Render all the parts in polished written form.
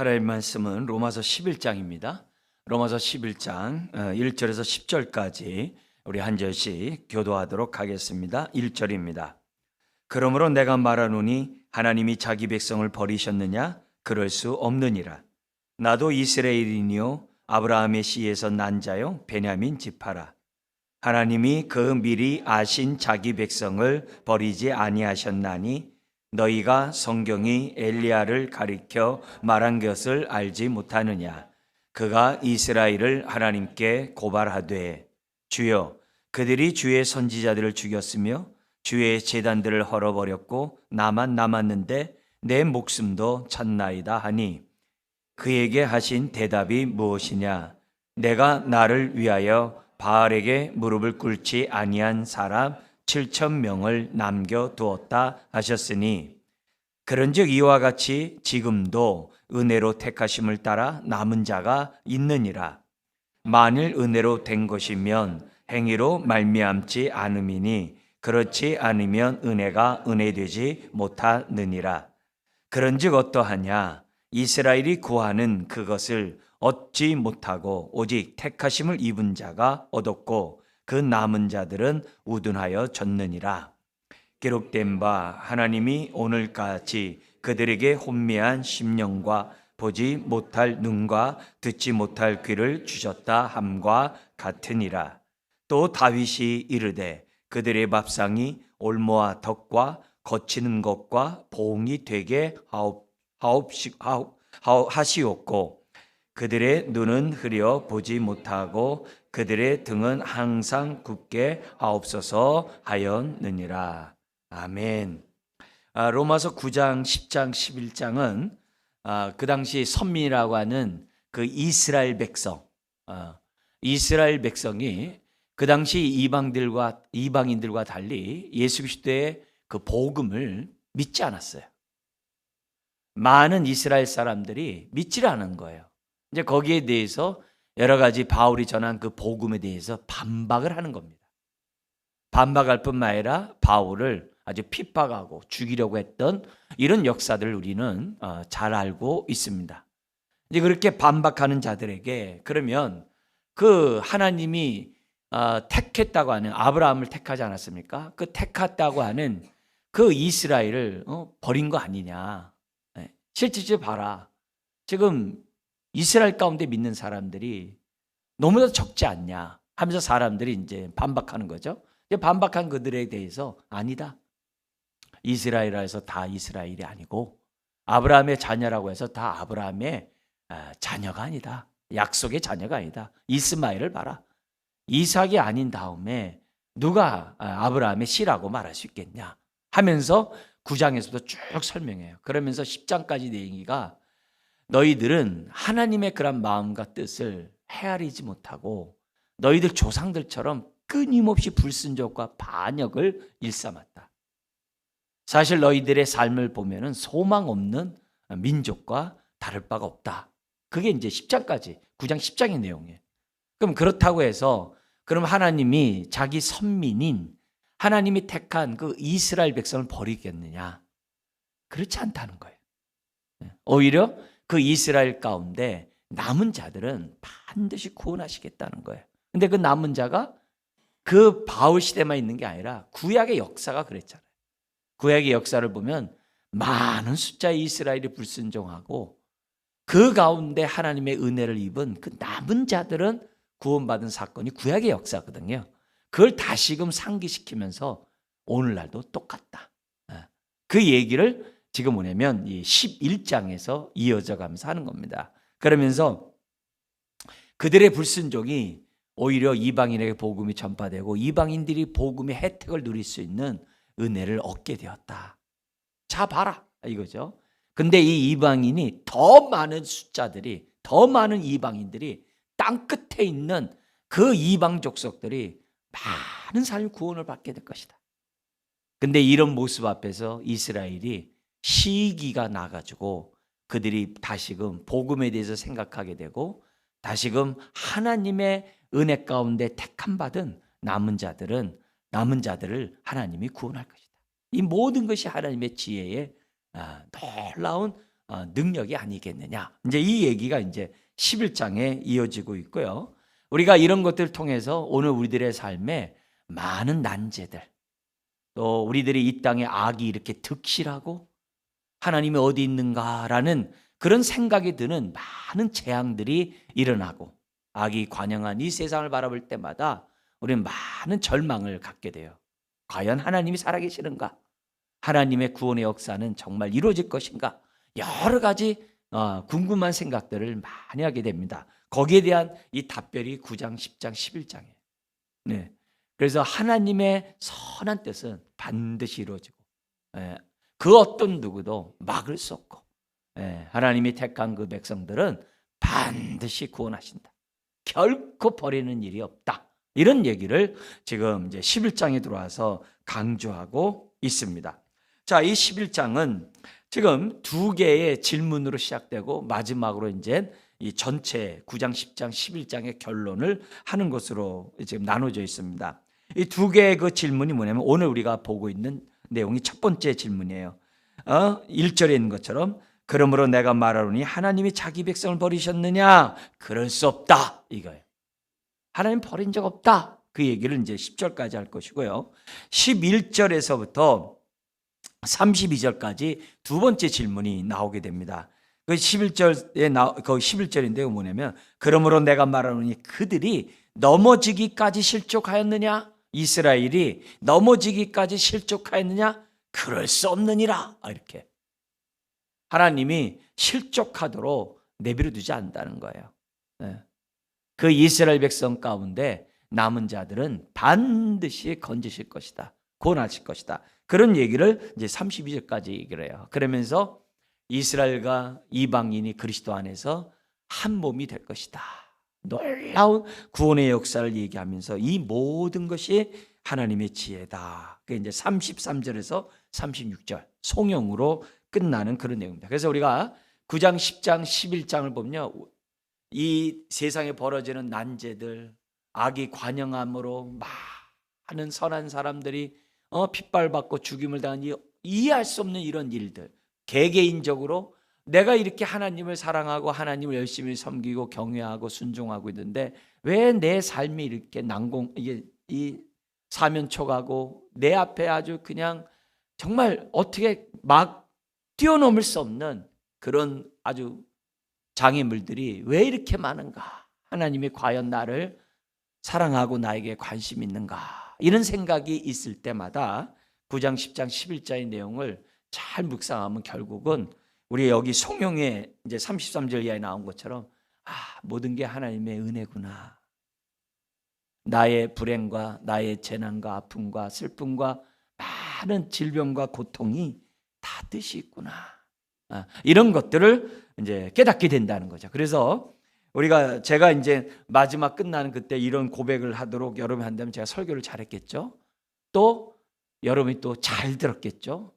하나님 말씀은 로마서 11장입니다. 로마서 11장 1절에서 10절까지 우리 한 절씩 교도하도록 하겠습니다. 1절입니다. 그러므로 내가 말하노니 하나님이 자기 백성을 버리셨느냐? 그럴 수 없느니라. 나도 이스라엘인이요 아브라함의 씨에서 난 자요 베냐민 지파라. 하나님이 그 미리 아신 자기 백성을 버리지 아니하셨나니 너희가 성경이 엘리야를 가리켜 말한 것을 알지 못하느냐? 그가 이스라엘을 하나님께 고발하되 주여 그들이 주의 선지자들을 죽였으며 주의 제단들을 헐어버렸고 나만 남았는데 내 목숨도 찾나이다 하니 그에게 하신 대답이 무엇이냐? 내가 나를 위하여 바알에게 무릎을 꿇지 아니한 사람 7,000명을 남겨두었다 하셨으니 그런즉 이와 같이 지금도 은혜로 택하심을 따라 남은 자가 있느니라. 만일 은혜로 된 것이면 행위로 말미암지 않음이니 그렇지 않으면 은혜가 은혜되지 못하느니라. 그런즉 어떠하냐? 이스라엘이 구하는 그것을 얻지 못하고 오직 택하심을 입은 자가 얻었고 그 남은 자들은 우둔하여 졌느니라. 기록된 바 하나님이 오늘까지 그들에게 혼미한 심령과 보지 못할 눈과 듣지 못할 귀를 주셨다 함과 같으니라. 또 다윗이 이르되 그들의 밥상이 올무와 덕과 거치는 것과 보응이 되게 하시옵고 그들의 눈은 흐려 보지 못하고 그들의 등은 항상 굳게 하옵소서 하였느니라. 아멘. 로마서 9장, 10장, 11장은 그 당시 선민이라고 하는 그 이스라엘 백성이 그 당시 이방인들과 달리 예수 그리스도의 그 복음을 믿지 않았어요. 많은 이스라엘 사람들이 믿지를 않은 거예요. 이제 거기에 대해서 여러 가지 바울이 전한 그 복음에 대해서 반박을 하는 겁니다. 반박할 뿐만 아니라 바울을 아주 핍박하고 죽이려고 했던 이런 역사들을 우리는 잘 알고 있습니다. 이제 그렇게 반박하는 자들에게 그러면 그 하나님이 택했다고 하는 아브라함을 택하지 않았습니까? 그 택했다고 하는 그 이스라엘을 버린 거 아니냐? 실질적으로 봐라. 지금 이스라엘 가운데 믿는 사람들이 너무나 적지 않냐 하면서 사람들이 이제 반박하는 거죠. 반박한 그들에 대해서 아니다. 이스라엘이라 해서 다 이스라엘이 아니고 아브라함의 자녀라고 해서 다 아브라함의 자녀가 아니다. 약속의 자녀가 아니다. 이스마엘을 봐라. 이삭이 아닌 다음에 누가 아브라함의 씨라고 말할 수 있겠냐 하면서 9장에서도 쭉 설명해요. 그러면서 10장까지 내용이가 너희들은 하나님의 그런 마음과 뜻을 헤아리지 못하고 너희들 조상들처럼 끊임없이 불순종과 반역을 일삼았다. 사실 너희들의 삶을 보면은 소망 없는 민족과 다를 바가 없다. 그게 이제 10장까지 9장 10장의 내용이에요. 그럼 그렇다고 해서 그럼 하나님이 자기 선민인 하나님이 택한 그 이스라엘 백성을 버리겠느냐? 그렇지 않다는 거예요. 오히려 그 이스라엘 가운데 남은 자들은 반드시 구원하시겠다는 거예요. 근데 그 남은 자가 그 바울 시대만 있는 게 아니라 구약의 역사가 그랬잖아요. 구약의 역사를 보면 많은 숫자의 이스라엘이 불순종하고 그 가운데 하나님의 은혜를 입은 그 남은 자들은 구원받은 사건이 구약의 역사거든요. 그걸 다시금 상기시키면서 오늘날도 똑같다. 그 얘기를 지금 뭐냐면 이 11장에서 이어져 가면서 하는 겁니다. 그러면서 그들의 불순종이 오히려 이방인에게 복음이 전파되고 이방인들이 복음의 혜택을 누릴 수 있는 은혜를 얻게 되었다. 자 봐라 이거죠. 근데 이 이방인이 더 많은 숫자들이 더 많은 이방인들이 땅 끝에 있는 그 이방 족속들이 많은 사람이 구원을 받게 될 것이다. 근데 이런 모습 앞에서 이스라엘이 시기가 나가지고 그들이 다시금 복음에 대해서 생각하게 되고 다시금 하나님의 은혜 가운데 택함 받은 남은 자들을 하나님이 구원할 것이다. 이 모든 것이 하나님의 지혜의 놀라운 능력이 아니겠느냐. 이제 이 얘기가 이제 11장에 이어지고 있고요. 우리가 이런 것들을 통해서 오늘 우리들의 삶에 많은 난제들, 또 우리들이 이 땅에 악이 이렇게 득실하고 하나님이 어디 있는가라는 그런 생각이 드는 많은 재앙들이 일어나고 악이 관영한 이 세상을 바라볼 때마다 우리는 많은 절망을 갖게 돼요. 과연 하나님이 살아계시는가? 하나님의 구원의 역사는 정말 이루어질 것인가? 여러 가지 궁금한 생각들을 많이 하게 됩니다. 거기에 대한 이 답변이 9장, 10장, 11장이에요. 네. 그래서 하나님의 선한 뜻은 반드시 이루어지고 그 어떤 누구도 막을 수 없고 하나님이 택한 그 백성들은 반드시 구원하신다. 결코 버리는 일이 없다. 이런 얘기를 지금 이제 11장에 들어와서 강조하고 있습니다. 자, 이 11장은 지금 두 개의 질문으로 시작되고 마지막으로 이제 이 전체 9장, 10장, 11장의 결론을 하는 것으로 지금 나눠져 있습니다. 이 두 개의 그 질문이 뭐냐면 오늘 우리가 보고 있는 내용이 첫 번째 질문이에요. 1절에 있는 것처럼 그러므로 내가 말하노니 하나님이 자기 백성을 버리셨느냐? 그럴 수 없다. 이거예요. 하나님 버린 적 없다. 그 얘기를 이제 10절까지 할 것이고요. 11절에서부터 32절까지 두 번째 질문이 나오게 됩니다. 그 11절에 그 11절인데요. 뭐냐면 그러므로 내가 말하노니 그들이 넘어지기까지 실족하였느냐? 이스라엘이 넘어지기까지 실족하였느냐? 그럴 수 없느니라. 이렇게 하나님이 실족하도록 내버려 두지 않는다는 거예요. 그 이스라엘 백성 가운데 남은 자들은 반드시 건지실 것이다. 구원하실 것이다. 그런 얘기를 이제 32절까지 얘기를 해요. 그러면서 이스라엘과 이방인이 그리스도 안에서 한 몸이 될 것이다. 놀라운 구원의 역사를 얘기하면서 이 모든 것이 하나님의 지혜다. 그게 이제 33절에서 36절 송영으로 끝나는 그런 내용입니다. 그래서 우리가 9장, 10장, 11장을 보면요. 이 세상에 벌어지는 난제들, 악이 관영함으로 많은 선한 사람들이 핏발받고 죽임을 당한 이해할 수 없는 이런 일들, 개개인적으로 내가 이렇게 하나님을 사랑하고 하나님을 열심히 섬기고 경외하고 순종하고 있는데 왜 내 삶이 이렇게 이 사면초가고 내 앞에 아주 그냥 정말 어떻게 막 뛰어넘을 수 없는 그런 아주 장애물들이 왜 이렇게 많은가? 하나님이 과연 나를 사랑하고 나에게 관심 있는가? 이런 생각이 있을 때마다 9장, 10장, 11장의 내용을 잘 묵상하면 결국은 우리 여기 성령에 이제 33절 이하에 나온 것처럼 모든 게 하나님의 은혜구나. 나의 불행과 나의 재난과 아픔과 슬픔과 많은 질병과 고통이 다 뜻이 있구나. 이런 것들을 이제 깨닫게 된다는 거죠. 그래서 제가 이제 마지막 끝나는 그때 이런 고백을 하도록 여러분이 한다면 제가 설교를 잘했겠죠. 또 여러분이 또 잘 들었겠죠.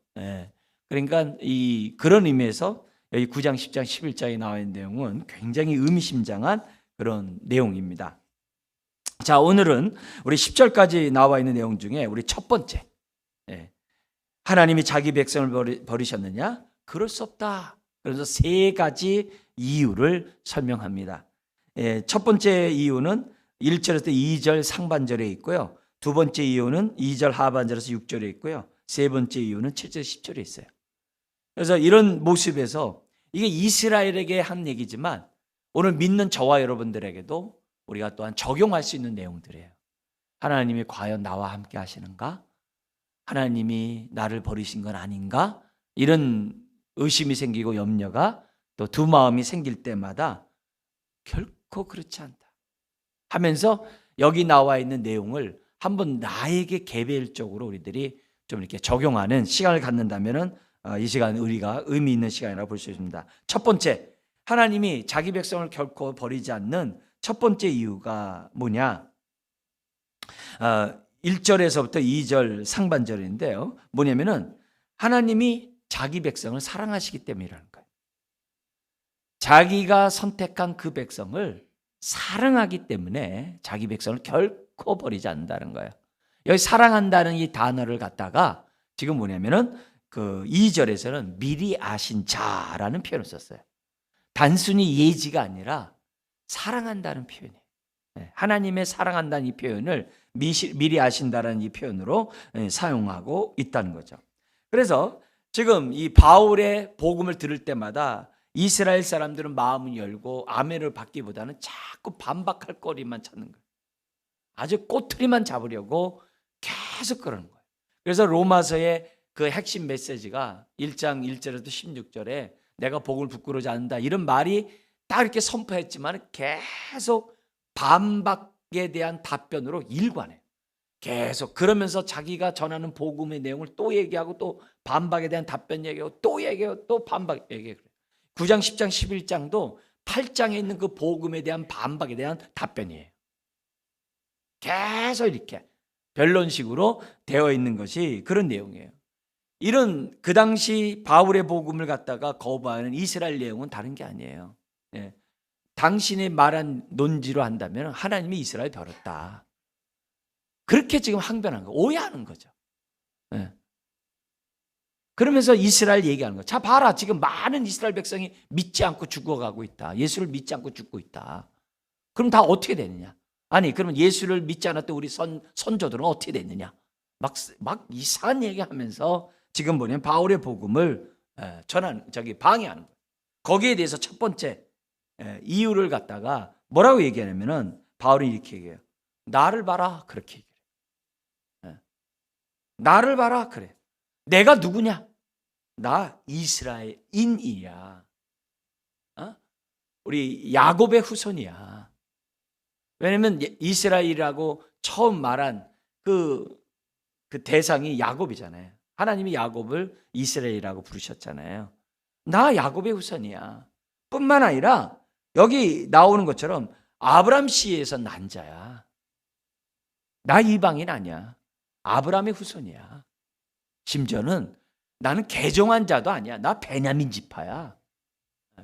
그러니까 그런 의미에서 여기 9장, 10장, 11장에 나와 있는 내용은 굉장히 의미심장한 그런 내용입니다. 자, 오늘은 우리 10절까지 나와 있는 내용 중에 우리 첫 번째, 하나님이 자기 백성을 버리셨느냐? 그럴 수 없다. 그래서 세 가지 이유를 설명합니다. 첫 번째 이유는 1절에서 2절 상반절에 있고요. 두 번째 이유는 2절 하반절에서 6절에 있고요. 세 번째 이유는 7절, 10절에 있어요. 그래서 이런 모습에서 이게 이스라엘에게 한 얘기지만 오늘 믿는 저와 여러분들에게도 우리가 또한 적용할 수 있는 내용들이에요. 하나님이 과연 나와 함께 하시는가? 하나님이 나를 버리신 건 아닌가? 이런 의심이 생기고 염려가 또 두 마음이 생길 때마다 결코 그렇지 않다 하면서 여기 나와 있는 내용을 한번 나에게 개별적으로 우리들이 좀 이렇게 적용하는 시간을 갖는다면은 이 시간 우리가 의미 있는 시간이라고 볼 수 있습니다. 첫 번째, 하나님이 자기 백성을 결코 버리지 않는 첫 번째 이유가 뭐냐? 1절에서부터 2절 상반절인데요. 뭐냐면은 하나님이 자기 백성을 사랑하시기 때문이라는 거예요. 자기가 선택한 그 백성을 사랑하기 때문에 자기 백성을 결코 버리지 않는다는 거예요. 여기 사랑한다는 이 단어를 갖다가 지금 뭐냐면은 그 2절에서는 미리 아신 자라는 표현을 썼어요. 단순히 예지가 아니라 사랑한다는 표현이에요. 하나님의 사랑한다는 이 표현을 미리 아신다는 이 표현으로 사용하고 있다는 거죠. 그래서 지금 이 바울의 복음을 들을 때마다 이스라엘 사람들은 마음을 열고 아멘을 받기보다는 자꾸 반박할 거리만 찾는 거예요. 아주 꼬투리만 잡으려고 계속 그러는 거예요. 그래서 로마서의 그 핵심 메시지가 1장 1절에서 16절에 내가 복음을 부끄러워하지 않는다 이런 말이 딱 이렇게 선포했지만 계속 반박에 대한 답변으로 일관해요. 계속 그러면서 자기가 전하는 복음의 내용을 또 얘기하고 또 반박에 대한 답변 얘기하고 또 얘기하고 또 반박 얘기해요. 9장, 10장, 11장도 8장에 있는 그 복음에 대한 반박에 대한 답변이에요. 계속 이렇게 변론식으로 되어 있는 것이 그런 내용이에요. 이런 그 당시 바울의 복음을 갖다가 거부하는 이스라엘 내용은 다른 게 아니에요. 당신이 말한 논지로 한다면 하나님이 이스라엘 버렸다. 그렇게 지금 항변한 거, 오해하는 거죠. 그러면서 이스라엘 얘기하는 거. 자, 봐라. 지금 많은 이스라엘 백성이 믿지 않고 죽어가고 있다. 예수를 믿지 않고 죽고 있다. 그럼 다 어떻게 되느냐? 아니, 그러면 예수를 믿지 않았던 우리 선조들은 어떻게 됐느냐? 막 이상한 얘기 하면서 지금 보면 바울의 복음을 방해하는 거예요. 거기에 대해서 첫 번째 이유를 갖다가 뭐라고 얘기하냐면은 바울이 이렇게 얘기해요. 나를 봐라. 그렇게 얘기해요. 나를 봐라. 그래. 내가 누구냐? 나 이스라엘인이야. 우리 야곱의 후손이야. 왜냐면 이스라엘이라고 처음 말한 그 대상이 야곱이잖아요. 하나님이 야곱을 이스라엘이라고 부르셨잖아요. 나 야곱의 후손이야. 뿐만 아니라 여기 나오는 것처럼 아브람 씨에서 난 자야. 나 이방인 아니야. 아브람의 후손이야. 심지어는 나는 개종한 자도 아니야. 나 베냐민 지파야.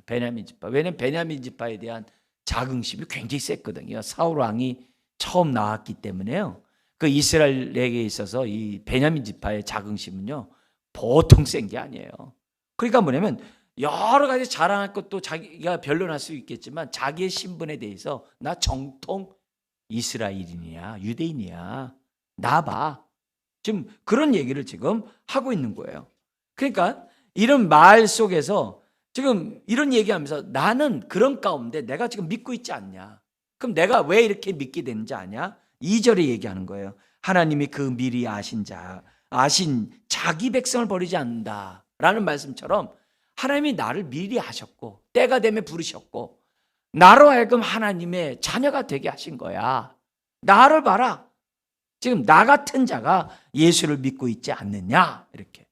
베냐민 지파. 왜냐면 베냐민 지파에 대한 자긍심이 굉장히 셌거든요. 사울 왕이 처음 나왔기 때문에요. 그 이스라엘에게 있어서 이 베냐민 지파의 자긍심은요, 보통 센 게 아니에요. 그러니까 뭐냐면 여러 가지 자랑할 것도 자기가 변론할 수 있겠지만 자기의 신분에 대해서 나 정통 이스라엘인이야, 유대인이야. 나 봐. 지금 그런 얘기를 지금 하고 있는 거예요. 그러니까 이런 말 속에서 지금 이런 얘기하면서 나는 그런 가운데 내가 지금 믿고 있지 않냐. 그럼 내가 왜 이렇게 믿게 되는지 아냐? 2절에 얘기하는 거예요. 하나님이 그 미리 아신 자기 백성을 버리지 않는다 라는 말씀처럼 하나님이 나를 미리 아셨고 때가 되면 부르셨고 나로 하여금 하나님의 자녀가 되게 하신 거야. 나를 봐라. 지금 나 같은 자가 예수를 믿고 있지 않느냐 이렇게.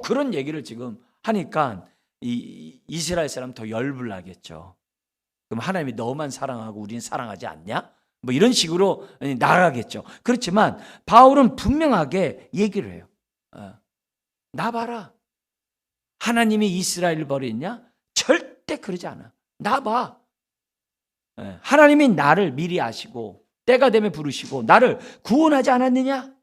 그런 얘기를 지금 하니까 이스라엘 사람 더 열불 나겠죠. 그럼 하나님이 너만 사랑하고 우리는 사랑하지 않냐? 뭐 이런 식으로 나가겠죠. 그렇지만 바울은 분명하게 얘기를 해요. 나 봐라. 하나님이 이스라엘을 버렸냐? 절대 그러지 않아. 나 봐. 하나님이 나를 미리 아시고 때가 되면 부르시고 나를 구원하지 않았느냐?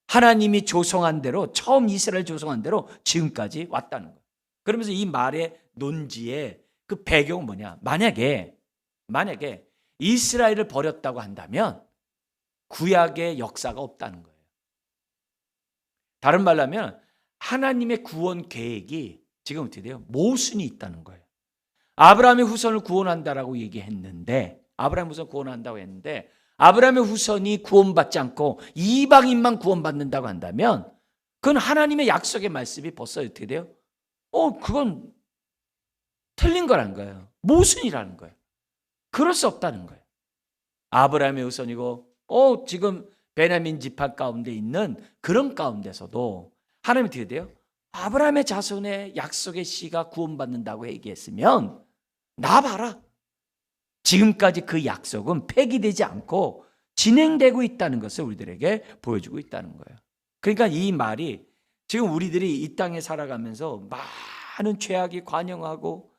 하나님이 조성한 대로 처음 이스라엘 조성한 대로 지금까지 왔다는 거예요. 그러면서 이 말의 논지의 그 배경은 뭐냐? 만약에 이스라엘을 버렸다고 한다면 구약의 역사가 없다는 거예요. 다른 말로 하면 하나님의 구원 계획이 지금 어떻게 돼요? 모순이 있다는 거예요. 아브라함의 후손을 구원한다라고 얘기했는데 아브라함의 후손을 구원한다고 했는데 아브라함의 후손이 구원받지 않고 이방인만 구원받는다고 한다면 그건 하나님의 약속의 말씀이 벌써 어떻게 돼요? 그건 틀린 거라는 거예요. 모순이라는 거예요. 그럴 수 없다는 거예요. 아브라함의 후손이고 지금 베냐민 지파 가운데 있는 그런 가운데서도 하나님이 어떻게 돼요? 아브라함의 자손의 약속의 씨가 구원받는다고 얘기했으면 나 봐라. 지금까지 그 약속은 폐기되지 않고 진행되고 있다는 것을 우리들에게 보여주고 있다는 거예요. 그러니까 이 말이 지금 우리들이 이 땅에 살아가면서 많은 죄악이 관영하고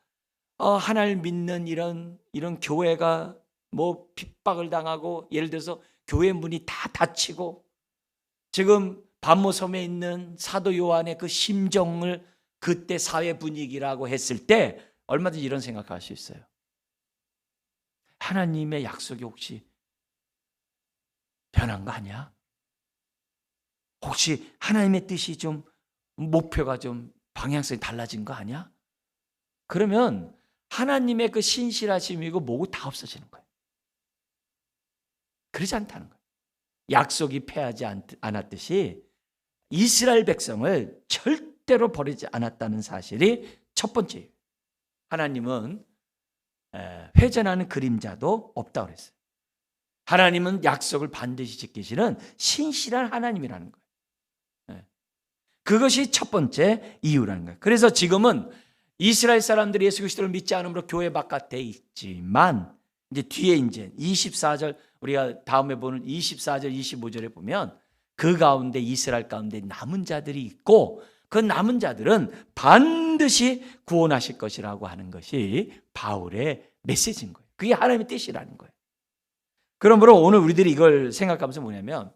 하나님을 믿는 이런 교회가 뭐 핍박을 당하고 예를 들어서 교회 문이 다 닫히고 지금 반모섬에 있는 사도 요한의 그 심정을 그때 사회 분위기라고 했을 때 얼마든지 이런 생각할 수 있어요. 하나님의 약속이 혹시 변한 거 아니야? 혹시 하나님의 뜻이 좀 목표가 좀 방향성이 달라진 거 아니야? 그러면 하나님의 그 신실하심이고 뭐고 다 없어지는 거예요. 그러지 않다는 거예요. 약속이 패하지 않았듯이 이스라엘 백성을 절대로 버리지 않았다는 사실이 첫 번째예요. 하나님은 회전하는 그림자도 없다고 그랬어요. 하나님은 약속을 반드시 지키시는 신실한 하나님이라는 거예요. 그것이 첫 번째 이유라는 거예요. 그래서 지금은 이스라엘 사람들이 예수 그리스도를 믿지 않음으로 교회 바깥에 있지만 이제 뒤에 이제 24절 우리가 다음에 보는 24절 25절에 보면 그 가운데 이스라엘 가운데 남은 자들이 있고 그 남은 자들은 반드시 구원하실 것이라고 하는 것이 바울의 메시지인 거예요. 그게 하나님의 뜻이라는 거예요. 그러므로 오늘 우리들이 이걸 생각하면서 뭐냐면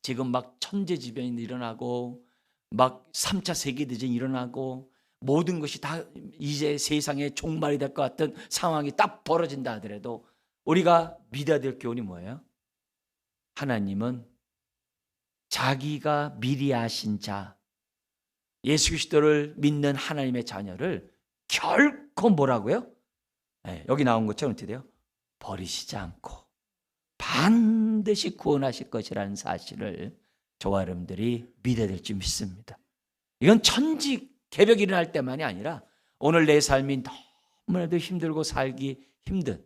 지금 막 천재지변이 일어나고 막 3차 세계대전이 일어나고 모든 것이 다 이제 세상의 종말이 될 것 같은 상황이 딱 벌어진다 하더라도 우리가 믿어야 될 교훈이 뭐예요? 하나님은 자기가 미리 아신 자, 예수 그리스도를 믿는 하나님의 자녀를 결코 뭐라고요? 여기 나온 것처럼 어떻게 돼요? 버리시지 않고 반드시 구원하실 것이라는 사실을 저와 여러분들이 믿어야 될 줄 믿습니다. 이건 천지 개벽이 일어날 때만이 아니라 오늘 내 삶이 너무나도 힘들고 살기 힘든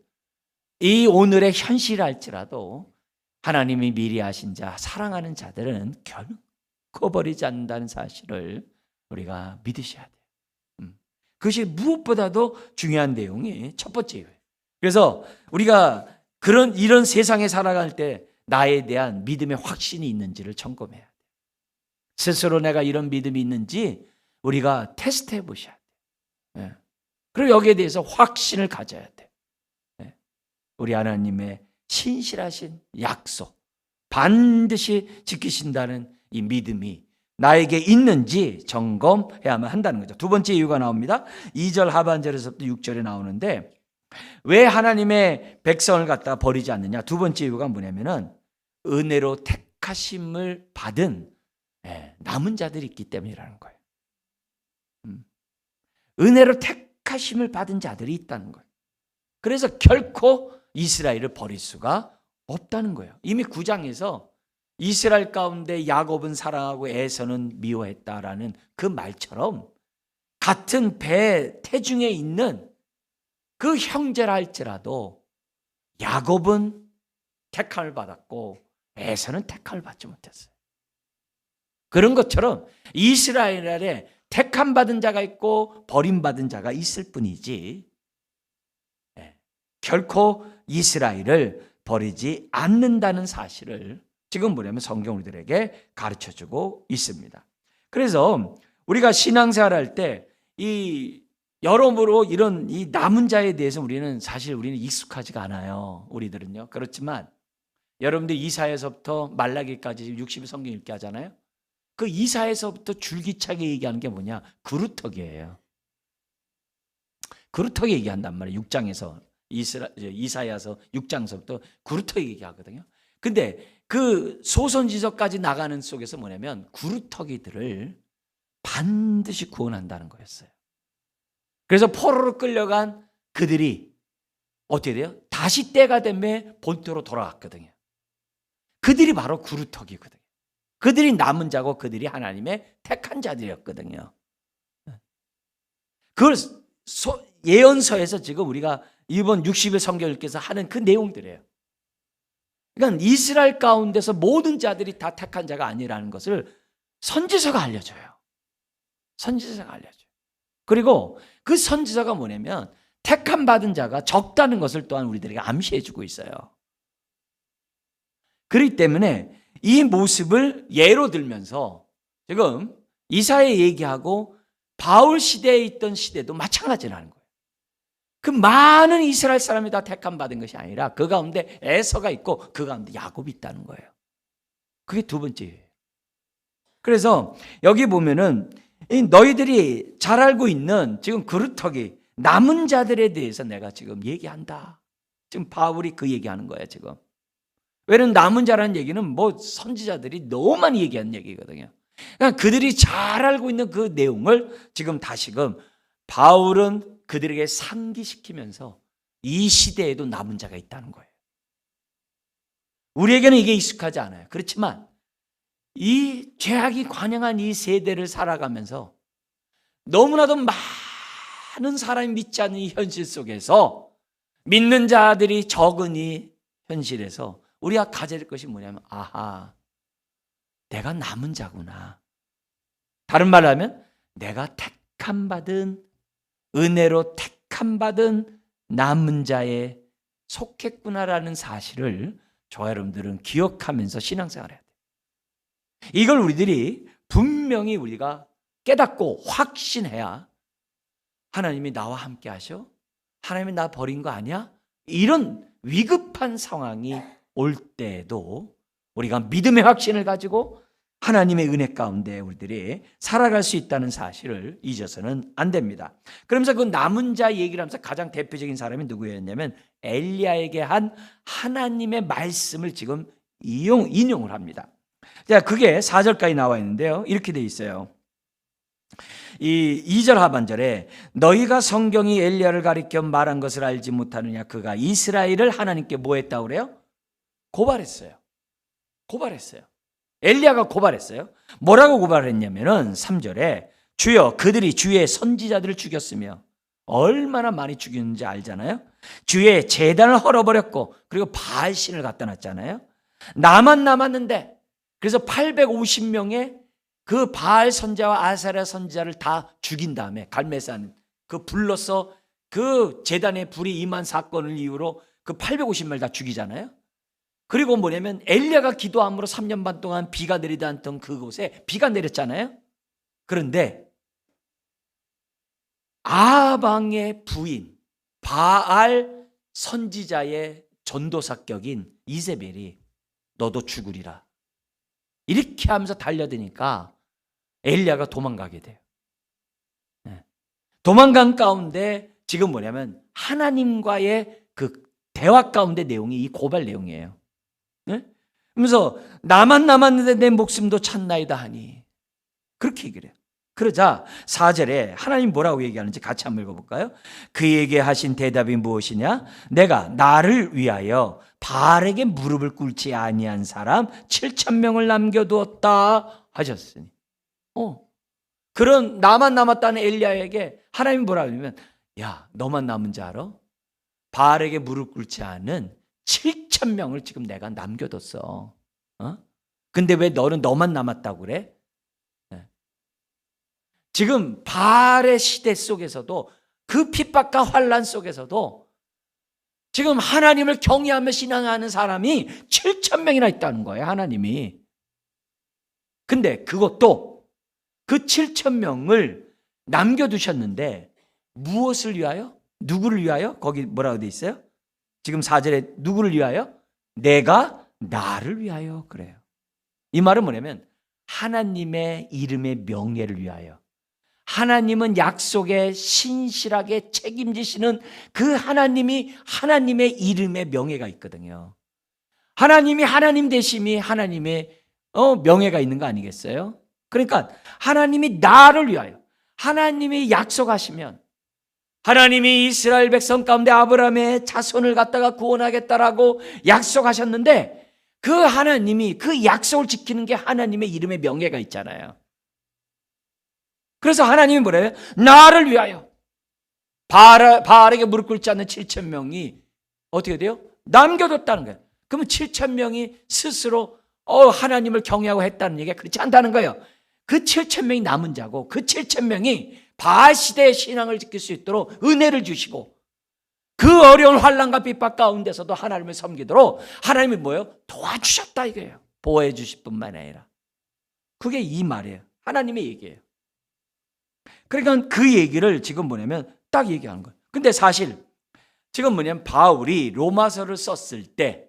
이 오늘의 현실할지라도 하나님이 미리 아신 자, 사랑하는 자들은 결코 버리지 않는다는 사실을 우리가 믿으셔야 돼요. 그것이 무엇보다도 중요한 내용이 첫 번째예요. 그래서 우리가 이런 세상에 살아갈 때 나에 대한 믿음의 확신이 있는지를 점검해야 돼요. 스스로 내가 이런 믿음이 있는지 우리가 테스트해 보셔야 돼요. 그리고 여기에 대해서 확신을 가져야 돼요. 우리 하나님의 신실하신 약속, 반드시 지키신다는 이 믿음이 나에게 있는지 점검해야만 한다는 거죠. 두 번째 이유가 나옵니다. 2절 하반절에서부터 6절에 나오는데 왜 하나님의 백성을 갖다가 버리지 않느냐? 두 번째 이유가 뭐냐면은 은혜로 택하심을 받은 남은 자들이 있기 때문이라는 거예요. 은혜로 택하심을 받은 자들이 있다는 거예요. 그래서 결코 이스라엘을 버릴 수가 없다는 거예요. 이미 9장에서 이스라엘 가운데 야곱은 사랑하고 에서는 미워했다라는 그 말처럼 같은 배 태중에 있는 그 형제라 할지라도 야곱은 택함을 받았고 에서는 택함을 받지 못했어요. 그런 것처럼 이스라엘에 택함 받은 자가 있고 버림받은 자가 있을 뿐이지 결코 이스라엘을 버리지 않는다는 사실을 지금 뭐냐면 성경 우리들에게 가르쳐주고 있습니다. 그래서 우리가 신앙생활할 때 여러모로 이런 이 남은 자에 대해서 우리는 익숙하지가 않아요. 우리들은요. 그렇지만 여러분들 이사야서부터 말라기까지 60일 성경 읽게 하잖아요. 그 이사야서부터 줄기차게 얘기하는 게 뭐냐? 그루터기예요. 그루터기 얘기한단 말이에요. 6장에서 이사야서 6장서부터 그루터기 얘기하거든요. 근데 그 소선지서까지 나가는 속에서 뭐냐면 그루터기들을 반드시 구원한다는 거였어요. 그래서 포로로 끌려간 그들이 어떻게 돼요? 다시 때가 되면 본토로 돌아갔거든요. 그들이 바로 그루터기거든요. 그들이 남은 자고 그들이 하나님의 택한 자들이었거든요. 그걸 예언서에서 지금 우리가 이번 60일 성경 읽기에서 하는 그 내용들이에요. 그러니까 이스라엘 가운데서 모든 자들이 다 택한 자가 아니라는 것을 선지서가 알려줘요. 선지서가 알려줘요. 그리고 그 선지서가 뭐냐면 택함 받은 자가 적다는 것을 또한 우리들에게 암시해주고 있어요. 그렇기 때문에 이 모습을 예로 들면서 지금 이사야 얘기하고 바울 시대에 있던 시대도 마찬가지라는 거예요. 그 많은 이스라엘 사람이 다 택함 받은 것이 아니라 그 가운데 에서가 있고 그 가운데 야곱이 있다는 거예요. 그게 두 번째예요. 그래서 여기 보면은 너희들이 잘 알고 있는 지금 그루터기 남은 자들에 대해서 내가 지금 얘기한다. 지금 바울이 그 얘기하는 거야 지금. 왜냐면 남은 자라는 얘기는 뭐 선지자들이 너무 많이 얘기한 얘기거든요. 그러니까 그들이 잘 알고 있는 그 내용을 지금 다시금 바울은 그들에게 상기시키면서 이 시대에도 남은 자가 있다는 거예요. 우리에게는 이게 익숙하지 않아요. 그렇지만 이 죄악이 관영한 이 세대를 살아가면서 너무나도 많은 사람이 믿지 않는 이 현실 속에서 믿는 자들이 적은 이 현실에서 우리가 가져야 될 것이 뭐냐면, 아하, 내가 남은 자구나. 다른 말로 하면 내가 택함 받은, 은혜로 택함 받은 남은 자에 속했구나라는 사실을 저와 여러분들은 기억하면서 신앙생활을 해야 돼요. 이걸 우리들이 분명히 우리가 깨닫고 확신해야 하나님이 나와 함께 하셔? 하나님이 나 버린 거 아니야? 이런 위급한 상황이 올 때에도 우리가 믿음의 확신을 가지고 하나님의 은혜 가운데 우리들이 살아갈 수 있다는 사실을 잊어서는 안 됩니다. 그러면서 그 남은 자 얘기를 하면서 가장 대표적인 사람이 누구였냐면 엘리야에게 한 하나님의 말씀을 지금 인용을 합니다. 자, 그게 4절까지 나와 있는데요. 이렇게 돼 있어요. 이 2절 하반절에 너희가 성경이 엘리야를 가리켜 말한 것을 알지 못하느냐. 그가 이스라엘을 하나님께 뭐 했다고 그래요? 고발했어요. 엘리야가 고발했어요. 뭐라고 고발했냐면은 3절에 주여 그들이 주의 선지자들을 죽였으며 얼마나 많이 죽였는지 알잖아요. 주의 제단을 헐어버렸고 그리고 바알신을 갖다 놨잖아요. 나만 남았는데 그래서 850명의 그 바알 선자와 아사랴 선지자를 다 죽인 다음에 갈멜산 그 불로서 그 제단에 불이 임한 사건을 이유로 그 850명을 다 죽이잖아요. 그리고 뭐냐면 엘리야가 기도함으로 3년 반 동안 비가 내리다 않던 그곳에 비가 내렸잖아요. 그런데 아방의 부인 바알 선지자의 전도사격인 이세벨이 너도 죽으리라 이렇게 하면서 달려드니까 엘리야가 도망가게 돼요. 도망간 가운데 지금 뭐냐면 하나님과의 그 대화 가운데 내용이 이 고발 내용이에요. 그러면서 나만 남았는데 내 목숨도 찾나이다 하니 그렇게 얘기를 해요. 그러자 4절에 하나님 뭐라고 얘기하는지 같이 한번 읽어볼까요? 그에게 하신 대답이 무엇이냐? 내가 나를 위하여 바알에게 무릎을 꿇지 아니한 사람 7,000명을 남겨두었다 하셨으니 그런 나만 남았다는 엘리야에게 하나님이 뭐라고 하냐면 야 너만 남은 자 알아? 바알에게 무릎 꿇지 않은 7,000명을 지금 내가 남겨뒀어. 근데 왜 너만 남았다고 그래? 지금 바알의 시대 속에서도 그 핍박과 환난 속에서도 지금 하나님을 경외하며 신앙하는 사람이 7,000명이나 있다는 거예요. 하나님이. 근데 그것도 그 7,000명을 남겨두셨는데 무엇을 위하여? 누구를 위하여? 거기 뭐라고 돼 있어요? 지금 4절에 누구를 위하여? 내가 나를 위하여 그래요. 이 말은 뭐냐면 하나님의 이름의 명예를 위하여. 하나님은 약속에 신실하게 책임지시는 그 하나님이 하나님의 이름의 명예가 있거든요. 하나님이 하나님 되심이 하나님의 명예가 있는 거 아니겠어요? 그러니까 하나님이 나를 위하여 하나님이 약속하시면 하나님이 이스라엘 백성 가운데 아브라함의 자손을 갖다가 구원하겠다라고 약속하셨는데 그 하나님이 그 약속을 지키는 게 하나님의 이름의 명예가 있잖아요. 그래서 하나님이 뭐래요? 나를 위하여 바알에게 무릎 꿇지 않는 7,000명이 어떻게 돼요? 남겨뒀다는 거예요. 그러면 7,000명이 스스로 하나님을 경외하고 했다는 얘기가 그렇지 않다는 거예요. 그 7,000명이 남은 자고 그 7,000명이 바알 시대의 신앙을 지킬 수 있도록 은혜를 주시고 그 어려운 환난과 핍박 가운데서도 하나님을 섬기도록 하나님이 뭐예요? 도와주셨다 이거예요. 보호해 주실 뿐만 아니라. 그게 이 말이에요. 하나님의 얘기예요. 그러니까 그 얘기를 지금 뭐냐면 딱 얘기하는 거예요. 근데 사실 지금 뭐냐면 바울이 로마서를 썼을 때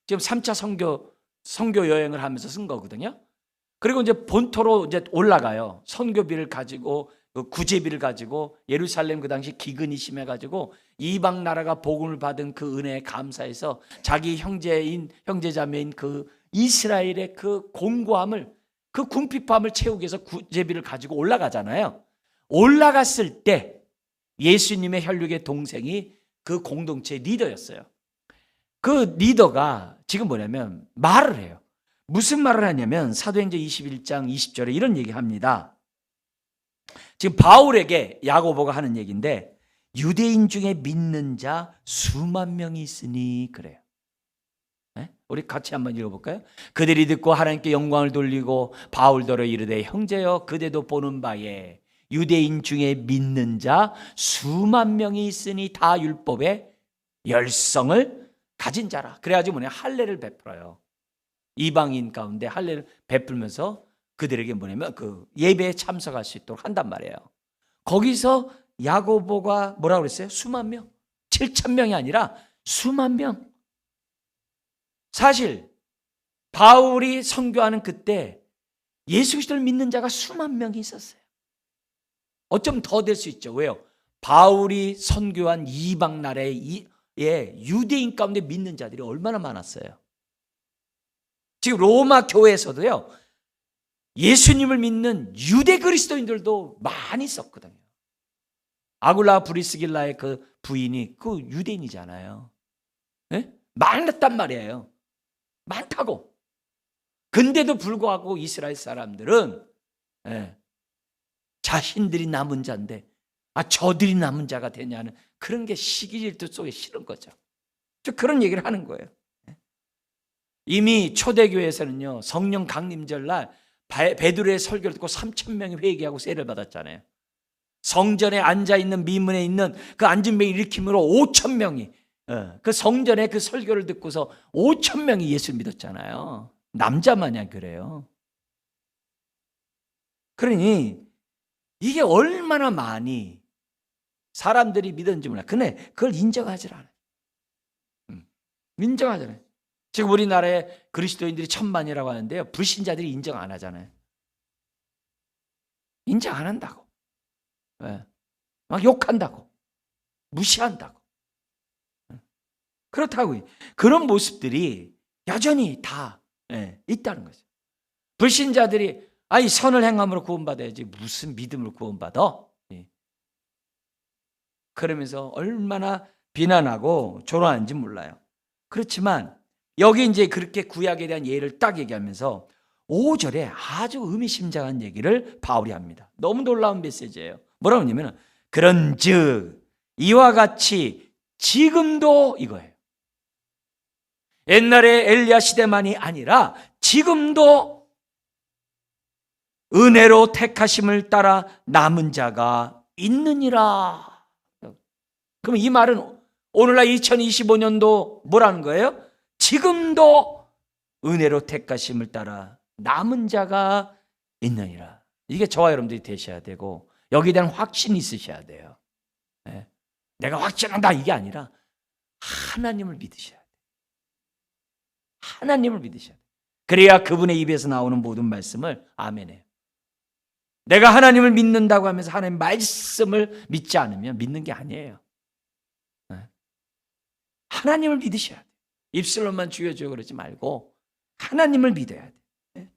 지금 3차 선교 선교 여행을 하면서 쓴 거거든요. 그리고 이제 본토로 이제 올라가요. 선교비를 가지고 그 구제비를 가지고 예루살렘 그 당시 기근이 심해가지고 이방 나라가 복음을 받은 그 은혜에 감사해서 자기 형제자매인 그 이스라엘의 그 공고함을, 그 궁핍함을 채우기 위해서 구제비를 가지고 올라가잖아요. 올라갔을 때 예수님의 혈육의 동생이 그 공동체의 리더였어요. 그 리더가 지금 뭐냐면 말을 해요. 무슨 말을 하냐면 사도행전 21장 20절에 이런 얘기합니다. 지금 바울에게 야고보가 하는 얘기인데, 유대인 중에 믿는 자 수만 명이 있으니 그래요. 네? 우리 같이 한번 읽어볼까요? 그들이 듣고 하나님께 영광을 돌리고 바울더러 이르되, 형제여 그대도 보는 바에 유대인 중에 믿는 자 수만 명이 있으니 다 율법의 열성을 가진 자라. 그래가지고 뭐냐, 할례를 베풀어요. 이방인 가운데 할례를 베풀면서 그들에게 뭐냐면 그 예배에 참석할 수 있도록 한단 말이에요. 거기서 야고보가 뭐라고 그랬어요? 수만 명, 7,000명이 아니라 수만 명. 사실 바울이 선교하는 그때 예수 그리스도를 믿는 자가 수만 명이 있었어요. 어쩜 더 될 수 있죠. 왜요? 바울이 선교한 이방 나라의 유대인 가운데 믿는 자들이 얼마나 많았어요. 지금 로마 교회에서도요, 예수님을 믿는 유대 그리스도인들도 많이 있었거든요. 아굴라 브리스길라의 그 부인이 그 유대인이잖아요. 네? 많았단 말이에요. 많다고. 근데도 불구하고 이스라엘 사람들은 자신들이 남은 자인데 저들이 남은 자가 되냐는 그런 게 시기질투 속에 싫은 거죠. 그런 얘기를 하는 거예요. 이미 초대교회에서는요, 성령 강림절날 베드로의 설교를 듣고 3,000명이 회개하고 세례를 받았잖아요. 성전에 앉아있는 미문에 있는 그 앉은 배 일으킴으로 5,000명이 그 성전에 그 설교를 듣고서 5,000명이 예수를 믿었잖아요. 남자마냥 그래요. 그러니 이게 얼마나 많이 사람들이 믿었는지 몰라. 근데 그걸 인정하지 않아요. 인정하지 않아요. 지금 우리나라에 그리스도인들이 1,000만이라고 하는데요, 불신자들이 인정 안 하잖아요. 인정 안 한다고. 막 욕한다고. 무시한다고. 그렇다고. 그런 모습들이 여전히 다 있다는 거죠. 불신자들이 선을 행함으로 구원받아야지 무슨 믿음으로 구원받아? 그러면서 얼마나 비난하고 조롱하는지 몰라요. 그렇지만 여기 이제 그렇게 구약에 대한 예를 딱 얘기하면서 5절에 아주 의미심장한 얘기를 바울이 합니다. 너무 놀라운 메시지예요. 뭐라고 하냐면, 그런즉 이와 같이 지금도, 이거예요. 옛날에 엘리야 시대만이 아니라 지금도 은혜로 택하심을 따라 남은 자가 있느니라. 그럼 이 말은 오늘날 2025년도 뭐라는 거예요? 지금도 은혜로 택하심을 따라 남은 자가 있느니라. 이게 저와 여러분들이 되셔야 되고, 여기에 대한 확신이 있으셔야 돼요. 내가 확신한다 이게 아니라 하나님을 믿으셔야 돼요. 하나님을 믿으셔야 돼요. 그래야 그분의 입에서 나오는 모든 말씀을 아멘해요. 내가 하나님을 믿는다고 하면서 하나님 말씀을 믿지 않으면 믿는 게 아니에요. 하나님을 믿으셔야 돼요. 입술로만 주여 주여 그러지 말고 하나님을 믿어야 돼요.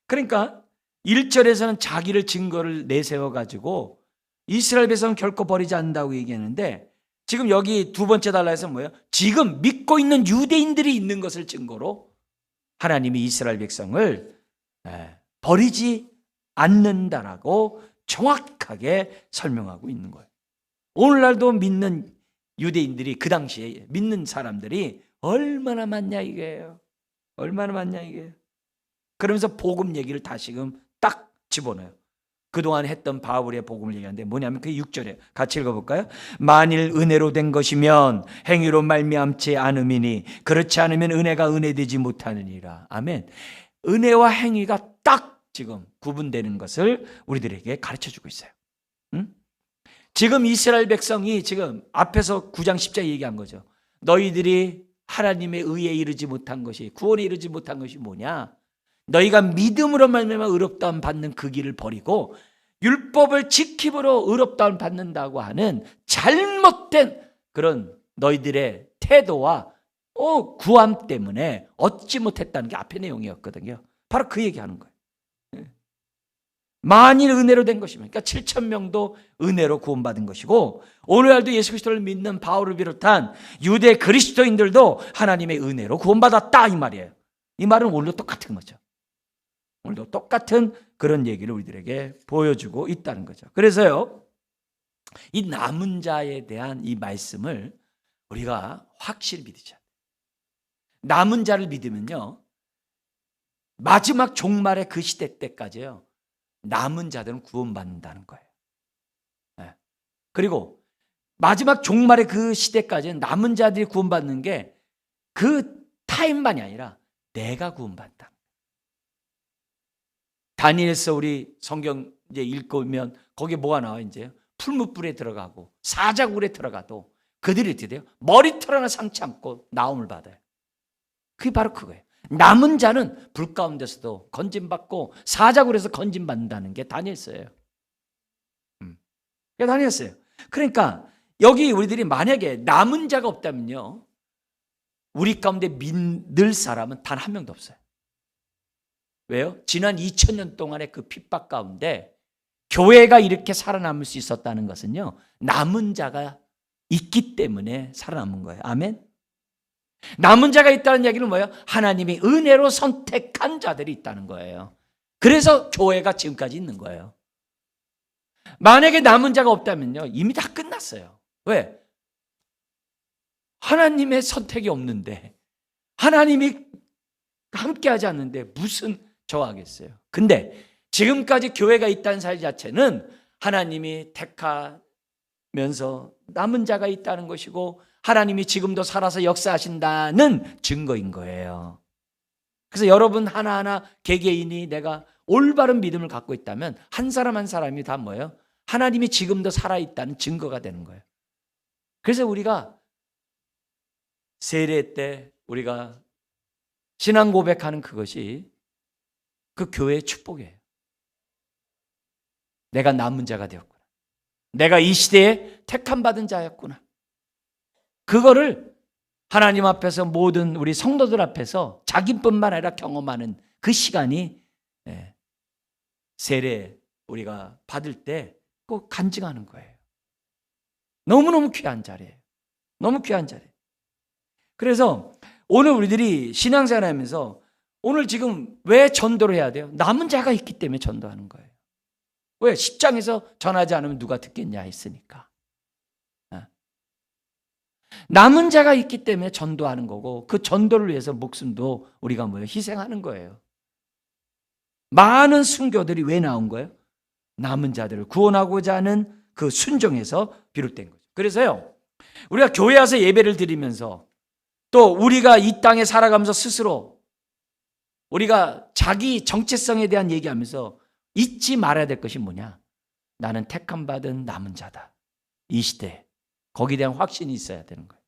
그러니까 1절에서는 자기를 증거를 내세워가지고 이스라엘 백성은 결코 버리지 않는다고 얘기했는데, 지금 여기 두 번째 단락에서 뭐예요? 지금 믿고 있는 유대인들이 있는 것을 증거로 하나님이 이스라엘 백성을 버리지 않는다라고 정확하게 설명하고 있는 거예요. 오늘날도 믿는 유대인들이, 그 당시에 믿는 사람들이 얼마나 많냐 이게요. 얼마나 많냐 이게요. 그러면서 복음 얘기를 다시금 딱 집어넣어요. 그동안 했던 바울의 복음을 얘기하는데 뭐냐면 그 6절에 같이 읽어볼까요? 만일 은혜로 된 것이면 행위로 말미암지 않음이니 그렇지 않으면 은혜가 은혜되지 못하느니라. 아멘. 은혜와 행위가 딱 지금 구분되는 것을 우리들에게 가르쳐주고 있어요. 지금 이스라엘 백성이 지금 앞에서 9장 10절 얘기한 거죠. 너희들이 하나님의 의에 이르지 못한 것이, 구원에 이르지 못한 것이 뭐냐? 너희가 믿음으로 말미암아 의롭다함 받는 그 길을 버리고 율법을 지킴으로 의롭다함 받는다고 하는 잘못된 그런 너희들의 태도와 구함 때문에 얻지 못했다는 게 앞의 내용이었거든요. 바로 그 얘기하는 거예요. 만일 은혜로 된 것이면, 그러니까 7천 명도 은혜로 구원받은 것이고, 오늘날도 예수 그리스도를 믿는 바울을 비롯한 유대 그리스도인들도 하나님의 은혜로 구원받았다, 이 말이에요. 이 말은 오늘도 똑같은 거죠. 오늘도 똑같은 그런 얘기를 우리들에게 보여주고 있다는 거죠. 그래서요, 이 남은 자에 대한 이 말씀을 우리가 확실히 믿으자. 남은 자를 믿으면요, 마지막 종말의 그 시대 때까지요, 남은 자들은 구원받는다는 거예요. 그리고 마지막 종말의 그 시대까지는 남은 자들이 구원받는 게 그 타임만이 아니라 내가 구원받는다. 다니엘서 우리 성경 이제 읽으면 거기에 뭐가 나와? 이제 풀무불에 들어가고 사자굴에 들어가도 그들이 어떻게 돼요? 머리털 하나 상치 않고 나옴을 받아요. 그게 바로 그거예요. 남은 자는 불 가운데서도 건짐받고 사자굴에서 건짐받는다는 게 다니엘서예요. 다니엘서예요. 그러니까 여기 우리들이 만약에 남은 자가 없다면요, 우리 가운데 믿을 사람은 단 한 명도 없어요. 왜요? 지난 2000년 동안의 그 핍박 가운데 교회가 이렇게 살아남을 수 있었다는 것은요, 남은 자가 있기 때문에 살아남은 거예요. 아멘? 남은 자가 있다는 얘기는 뭐예요? 하나님이 은혜로 선택한 자들이 있다는 거예요. 그래서 교회가 지금까지 있는 거예요. 만약에 남은 자가 없다면요, 이미 다 끝났어요. 왜? 하나님의 선택이 없는데, 하나님이 함께하지 않는데 무슨 저하겠어요. 근데 지금까지 교회가 있다는 사실 자체는 하나님이 택하면서 남은 자가 있다는 것이고, 하나님이 지금도 살아서 역사하신다는 증거인 거예요. 그래서 여러분 하나하나 개개인이 내가 올바른 믿음을 갖고 있다면 한 사람 한 사람이 다 뭐예요? 하나님이 지금도 살아있다는 증거가 되는 거예요. 그래서 우리가 세례 때 우리가 신앙 고백하는 그것이 그 교회의 축복이에요. 내가 남은 자가 되었구나. 내가 이 시대에 택함받은 자였구나. 그거를 하나님 앞에서 모든 우리 성도들 앞에서 자기뿐만 아니라 경험하는 그 시간이 세례 우리가 받을 때 꼭 간증하는 거예요. 너무너무 귀한 자리예요. 너무 귀한 자리예요. 그래서 오늘 우리들이 신앙생활 하면서 오늘 지금 왜 전도를 해야 돼요? 남은 자가 있기 때문에 전도하는 거예요. 왜? 10장에서 전하지 않으면 누가 듣겠냐 했으니까. 남은 자가 있기 때문에 전도하는 거고, 그 전도를 위해서 목숨도 우리가 뭐예요? 희생하는 거예요. 많은 순교들이 왜 나온 거예요? 남은 자들을 구원하고자 하는 그 순종에서 비롯된 거죠. 그래서요, 우리가 교회 와서 예배를 드리면서 또 우리가 이 땅에 살아가면서 스스로 우리가 자기 정체성에 대한 얘기하면서 잊지 말아야 될 것이 뭐냐? 나는 택함받은 남은 자다. 이 시대에. 거기에 대한 확신이 있어야 되는 거예요.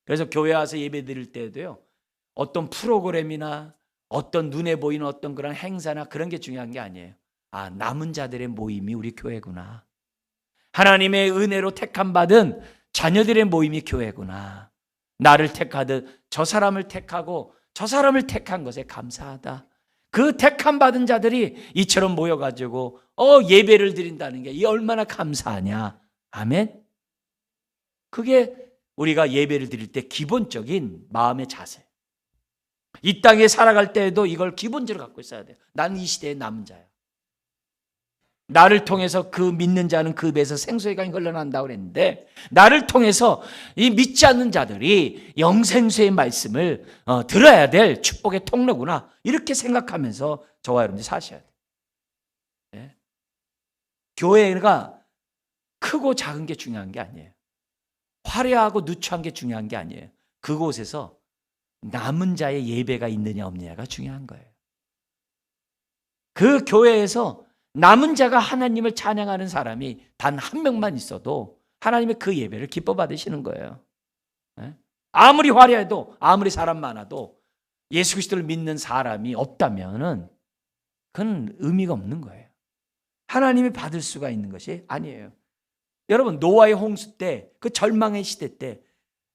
그래서 교회 와서 예배 드릴 때도요, 어떤 프로그램이나 어떤 눈에 보이는 어떤 그런 행사나 그런 게 중요한 게 아니에요. 아, 남은 자들의 모임이 우리 교회구나. 하나님의 은혜로 택함받은 자녀들의 모임이 교회구나. 나를 택하듯 저 사람을 택하고 저 사람을 택한 것에 감사하다. 그 택함받은 자들이 이처럼 모여가지고 예배를 드린다는 게 이 얼마나 감사하냐. 아멘? 그게 우리가 예배를 드릴 때 기본적인 마음의 자세. 이 땅에 살아갈 때에도 이걸 기본적으로 갖고 있어야 돼요. 나는 이 시대의 남은 자야. 나를 통해서 그 믿는 자는 그 배에서 생수의 강이 흘러난다고 그랬는데, 나를 통해서 이 믿지 않는 자들이 영생수의 말씀을 들어야 될 축복의 통로구나. 이렇게 생각하면서 저와 여러분들이 사셔야 돼요. 네? 교회가 크고 작은 게 중요한 게 아니에요. 화려하고 누추한 게 중요한 게 아니에요. 그곳에서 남은 자의 예배가 있느냐 없느냐가 중요한 거예요. 그 교회에서 남은 자가 하나님을 찬양하는 사람이 단 한 명만 있어도 하나님의 그 예배를 기뻐 받으시는 거예요. 아무리 화려해도, 아무리 사람 많아도 예수 그리스도를 믿는 사람이 없다면은 그건 의미가 없는 거예요. 하나님이 받을 수가 있는 것이 아니에요. 여러분, 노아의 홍수 때, 그 절망의 시대 때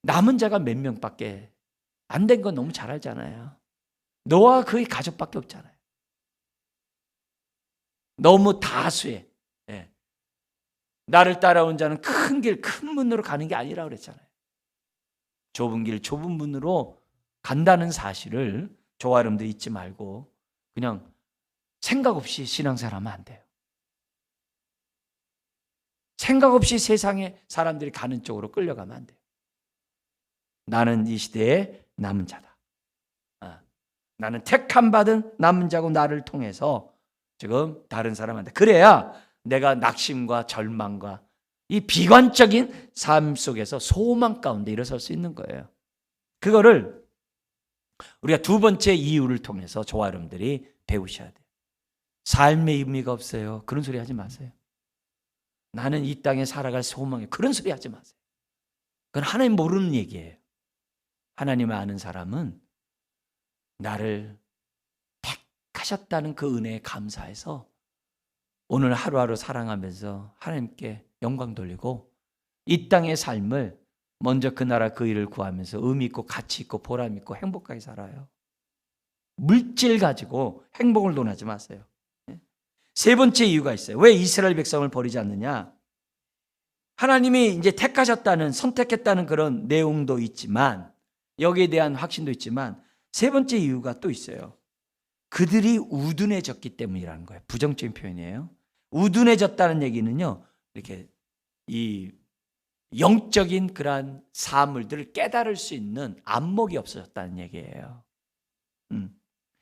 남은 자가 몇 명밖에 안 된 건 너무 잘 알잖아요. 노아와 그의 가족밖에 없잖아요. 너무 다수의, 나를 따라온 자는 큰 길, 큰 문으로 가는 게 아니라 그랬잖아요. 좁은 길, 좁은 문으로 간다는 사실을 저와 여러분들 잊지 말고 그냥 생각 없이 신앙생활하면 안 돼요. 생각 없이 세상에 사람들이 가는 쪽으로 끌려가면 안 돼요. 나는 이 시대의 남은 자다. 나는 택함 받은 남은 자고 나를 통해서 지금 다른 사람한테, 그래야 내가 낙심과 절망과 이 비관적인 삶 속에서 소망 가운데 일어설 수 있는 거예요. 그거를 우리가 두 번째 이유를 통해서 저와 여러분들이 배우셔야 돼요. 삶의 의미가 없어요. 그런 소리 하지 마세요. 나는 이 땅에 살아갈 소망이, 그런 소리 하지 마세요. 그건 하나님 모르는 얘기예요. 하나님을 아는 사람은 나를 택하셨다는 그 은혜에 감사해서 오늘 하루하루 사랑하면서 하나님께 영광 돌리고 이 땅의 삶을 먼저 그 나라 그 일을 구하면서 의미 있고 가치 있고 보람 있고 행복하게 살아요. 물질 가지고 행복을 논하지 마세요. 세 번째 이유가 있어요. 왜 이스라엘 백성을 버리지 않느냐? 하나님이 이제 택하셨다는, 선택했다는 그런 내용도 있지만, 여기에 대한 확신도 있지만, 세 번째 이유가 또 있어요. 그들이 우둔해졌기 때문이라는 거예요. 부정적인 표현이에요. 우둔해졌다는 얘기는요, 이렇게 이 영적인 그러한 사물들을 깨달을 수 있는 안목이 없어졌다는 얘기예요.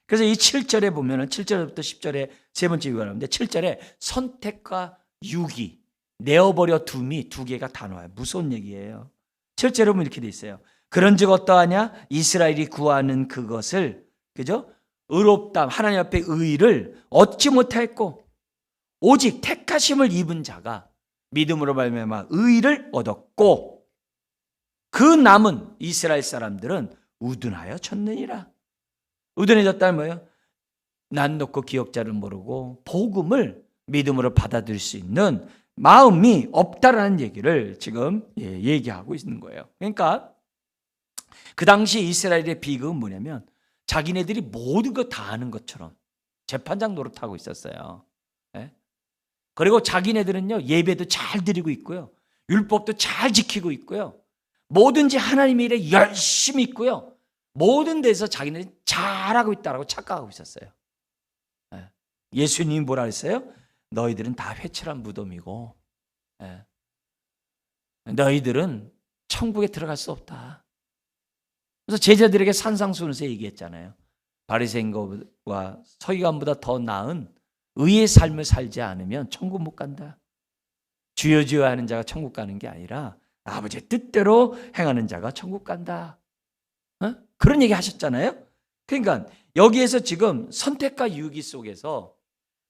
그래서 이 7절에 보면은 7절부터 10절에 세 번째 이유가 나오는데, 7절에 선택과 유기, 내어버려 둠이 두 개가 다 나와요. 무서운 얘기예요. 7절에 보면 이렇게 돼 있어요. 그런즉 어떠하냐? 이스라엘이 구하는 그것을, 그죠? 의롭담, 하나님 앞에 의의를 얻지 못하였고 오직 택하심을 입은 자가 믿음으로 말미암아 의의를 얻었고 그 남은 이스라엘 사람들은 우둔하여 졌느니라. 우둔해졌다는 뭐예요? 난 놓고 기억자를 모르고 복음을 믿음으로 받아들일 수 있는 마음이 없다라는 얘기를 지금 얘기하고 있는 거예요. 그러니까 그 당시 이스라엘의 비극은 뭐냐면 자기네들이 모든 거 다 아는 것처럼 재판장 노릇하고 있었어요. 그리고 자기네들은요, 예배도 잘 드리고 있고요, 율법도 잘 지키고 있고요, 뭐든지 하나님의 일에 열심히 있고요, 모든 데서 자기네들이 잘하고 있다라고 착각하고 있었어요. 예수님이 뭐라 했어요? 너희들은 다 회칠한 무덤이고 너희들은 천국에 들어갈 수 없다. 그래서 제자들에게 산상수훈에서 얘기했잖아요. 바리새인과 서기관보다 더 나은 의의 삶을 살지 않으면 천국 못 간다. 주여 주여 하는 자가 천국 가는 게 아니라 아버지의 뜻대로 행하는 자가 천국 간다. 그런 얘기 하셨잖아요. 그러니까 여기에서 지금 선택과 유기 속에서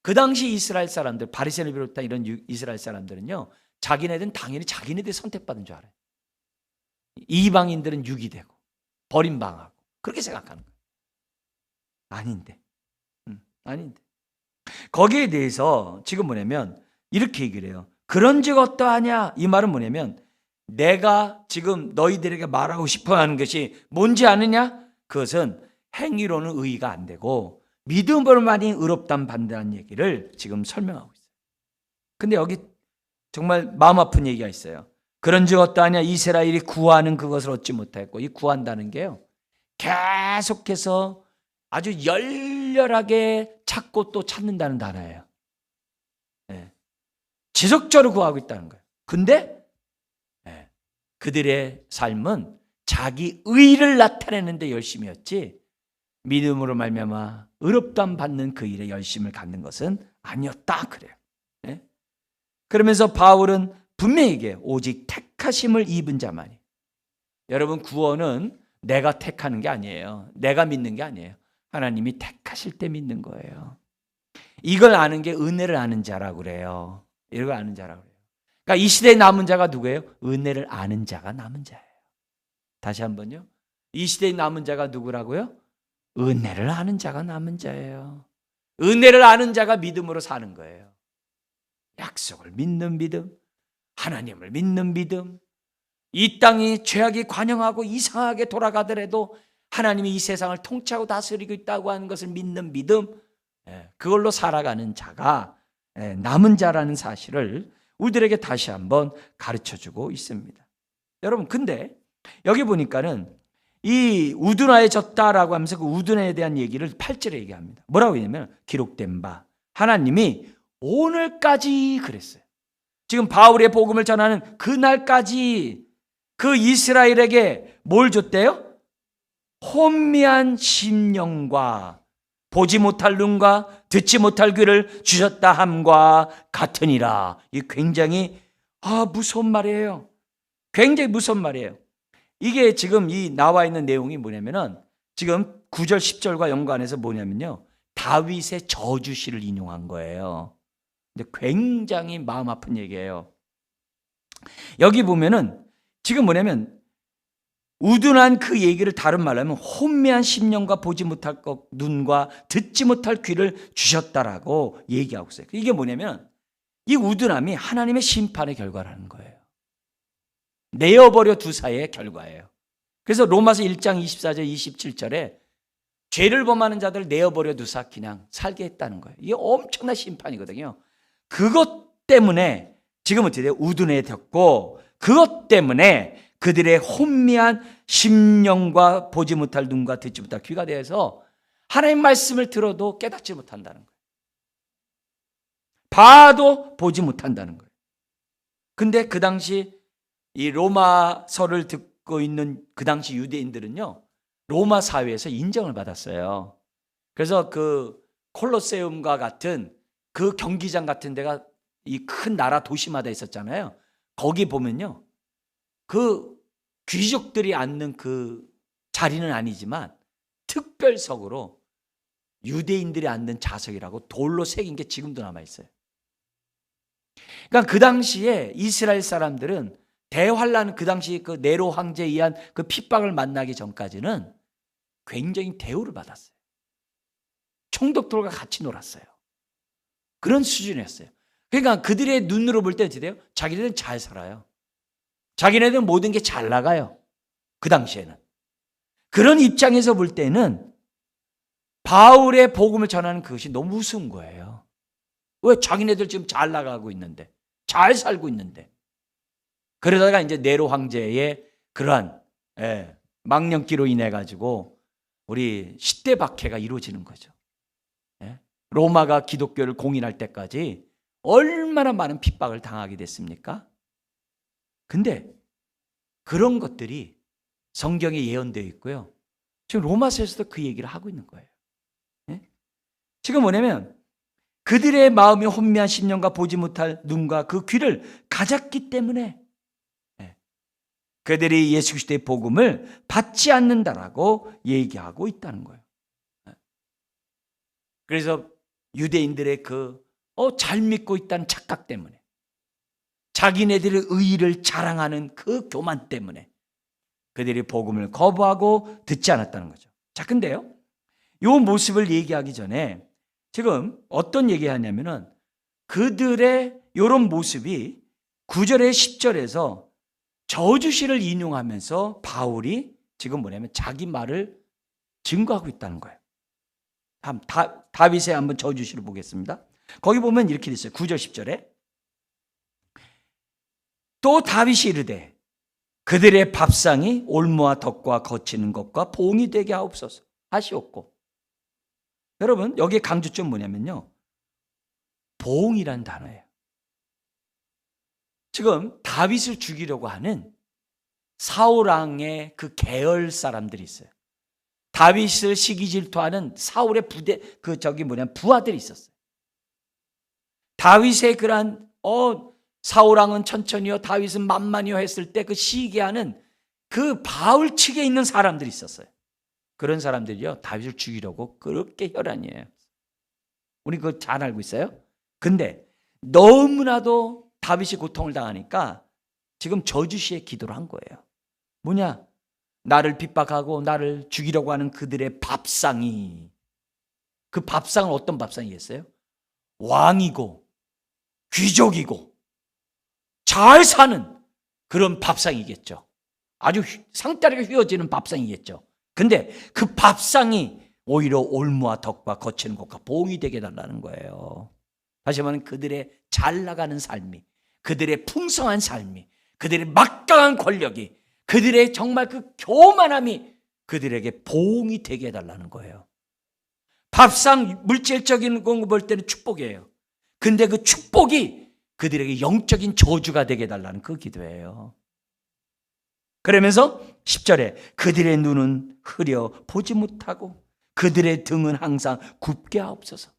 그 당시 이스라엘 사람들, 바리새인을 비롯한 이런 이스라엘 사람들은요, 자기네들은 당연히 자기네들이 선택받은 줄 알아요. 이방인들은 유기되고 버림당하고 그렇게 생각하는 거예요. 아닌데. 거기에 대해서 지금 뭐냐면 이렇게 얘기를 해요. 그런즉 어떠하냐? 이 말은 뭐냐면 내가 지금 너희들에게 말하고 싶어하는 것이 뭔지 아느냐? 그것은 행위로는 의의가 안 되고 믿음으로만이 의롭담 받는다는 얘기를 지금 설명하고 있어요. 근데 여기 정말 마음 아픈 얘기가 있어요. 그런즉 어떠하냐? 이스라엘이 구하는 그것을 얻지 못하였고, 이 구한다는 게요, 계속해서 아주 열렬하게 찾고 또 찾는다는 단어예요. 지속적으로 구하고 있다는 거예요. 근데 그들의 삶은 자기 의를 나타내는 데 열심이었지 믿음으로 말미암아 의롭담 받는 그 일에 열심을 갖는 것은 아니었다 그래요. 그러면서 바울은 분명히 얘기해요. 오직 택하심을 입은 자만이. 여러분, 구원은 내가 택하는 게 아니에요. 내가 믿는 게 아니에요. 하나님이 택하실 때 믿는 거예요. 이걸 아는 게 은혜를 아는 자라고 그래요. 이걸 아는 자라고 그래요. 그러니까 이 시대에 남은 자가 누구예요? 은혜를 아는 자가 남은 자예요. 다시 한번요. 이 시대에 남은 자가 누구라고요? 은혜를 아는 자가 남은 자예요. 은혜를 아는 자가 믿음으로 사는 거예요. 약속을 믿는 믿음, 하나님을 믿는 믿음, 이 땅이 죄악이 관영하고 이상하게 돌아가더라도 하나님이 이 세상을 통치하고 다스리고 있다고 하는 것을 믿는 믿음, 그걸로 살아가는 자가 남은 자라는 사실을 우리들에게 다시 한번 가르쳐주고 있습니다. 여러분, 근데 여기 보니까는 이 우둔하에 졌다라고 하면서 그 우둔에 대한 얘기를 8절에 얘기합니다. 뭐라고 했냐면 기록된 바 하나님이 오늘까지 그랬어요. 지금 바울의 복음을 전하는 그날까지 그 이스라엘에게 뭘 줬대요? 혼미한 심령과 보지 못할 눈과 듣지 못할 귀를 주셨다 함과 같으니라. 이 굉장히 무서운 말이에요. 굉장히 무서운 말이에요. 이게 지금 이 나와 있는 내용이 뭐냐면은 지금 9절 10절과 연관해서 뭐냐면요, 다윗의 저주시를 인용한 거예요. 근데 굉장히 마음 아픈 얘기예요. 여기 보면은 지금 뭐냐면 우둔한 그 얘기를 다른 말로 하면 혼미한 심령과 보지 못할 것 눈과 듣지 못할 귀를 주셨다라고 얘기하고 있어요. 이게 뭐냐면 이 우둔함이 하나님의 심판의 결과라는 거예요. 내어버려 두사의 결과예요. 그래서 로마서 1장 24절 27절에 죄를 범하는 자들을 내어버려 두사 그냥 살게 했다는 거예요. 이게 엄청난 심판이거든요. 그것 때문에 지금 어떻게 돼요? 우둔해 됐고, 그것 때문에 그들의 혼미한 심령과 보지 못할 눈과 듣지 못할 귀가 되어서 하나님 말씀을 들어도 깨닫지 못한다는 거예요. 봐도 보지 못한다는 거예요. 근데 그 당시 이 로마서를 듣고 있는 그 당시 유대인들은요, 로마 사회에서 인정을 받았어요. 그래서 그 콜로세움과 같은 그 경기장 같은 데가 이 큰 나라 도시마다 있었잖아요. 거기 보면요, 그 귀족들이 앉는 그 자리는 아니지만 특별석으로 유대인들이 앉는 좌석이라고 돌로 새긴 게 지금도 남아있어요. 그러니까 그 당시에 이스라엘 사람들은 대환란, 그 당시 그 네로 황제에 의한 그 핍박을 만나기 전까지는 굉장히 대우를 받았어요. 총독들과 같이 놀았어요. 그런 수준이었어요. 그러니까 그들의 눈으로 볼 때 어떻게 돼요? 자기네들은 잘 살아요. 자기네들은 모든 게 잘 나가요. 그 당시에는. 그런 입장에서 볼 때는 바울의 복음을 전하는 그것이 너무 우스운 거예요. 왜? 자기네들 지금 잘 나가고 있는데, 잘 살고 있는데. 그러다가 이제 네로 황제의 그러한 망령기로 인해 가지고 우리 시대박해가 이루어지는 거죠. 로마가 기독교를 공인할 때까지 얼마나 많은 핍박을 당하게 됐습니까? 근데 그런 것들이 성경에 예언되어 있고요. 지금 로마서에서도 그 얘기를 하고 있는 거예요. 지금 뭐냐면 그들의 마음이 혼미한 심령과 보지 못할 눈과 그 귀를 가졌기 때문에 그들이 예수 그리스도의 복음을 받지 않는다라고 얘기하고 있다는 거예요. 그래서 유대인들의 잘 믿고 있다는 착각 때문에, 자기네들의 의의를 자랑하는 그 교만 때문에 그들이 복음을 거부하고 듣지 않았다는 거죠. 자, 근데요, 이 모습을 얘기하기 전에 지금 어떤 얘기하냐면은 그들의 이런 모습이 9절에 10절에서 저주시를 인용하면서 바울이 지금 뭐냐면 자기 말을 증거하고 있다는 거예요. 다윗의 한번 저주시를 보겠습니다. 거기 보면 이렇게 있어요. 9절 10절에 또 다윗이 이르되 그들의 밥상이 올무와 덕과 거치는 것과 봉이 되게 하옵소서 하시옵고. 여러분, 여기에 강조점 뭐냐면요, 봉이란 단어예요. 지금 다윗을 죽이려고 하는 사울 왕의 그 계열 사람들이 있어요. 다윗을 시기 질투하는 사울의 부하들이 있었어요. 다윗의 그러한 사울 왕은 천천히요, 다윗은 만만히요 했을 때 그 시기하는 그 바울 측에 있는 사람들이 있었어요. 그런 사람들이요, 다윗을 죽이려고 그렇게 혈안이에요. 우리 그거 잘 알고 있어요. 근데 너무나도 다윗이 고통을 당하니까 지금 저주시에 기도를 한 거예요. 뭐냐? 나를 핍박하고 나를 죽이려고 하는 그들의 밥상이, 그 밥상은 어떤 밥상이겠어요? 왕이고 귀족이고 잘 사는 그런 밥상이겠죠. 아주 상다리가 휘어지는 밥상이겠죠. 근데 그 밥상이 오히려 올무와 덕과 거치는 곳과 보응이 되게 해달라는 거예요. 다시 말하면 그들의 잘 나가는 삶이, 그들의 풍성한 삶이, 그들의 막강한 권력이, 그들의 정말 그 교만함이 그들에게 보응이 되게 해달라는 거예요. 밥상 물질적인 거 볼 때는 축복이에요. 근데 그 축복이 그들에게 영적인 저주가 되게 해달라는 그 기도예요. 그러면서 10절에 그들의 눈은 흐려 보지 못하고 그들의 등은 항상 굽게 하옵소서.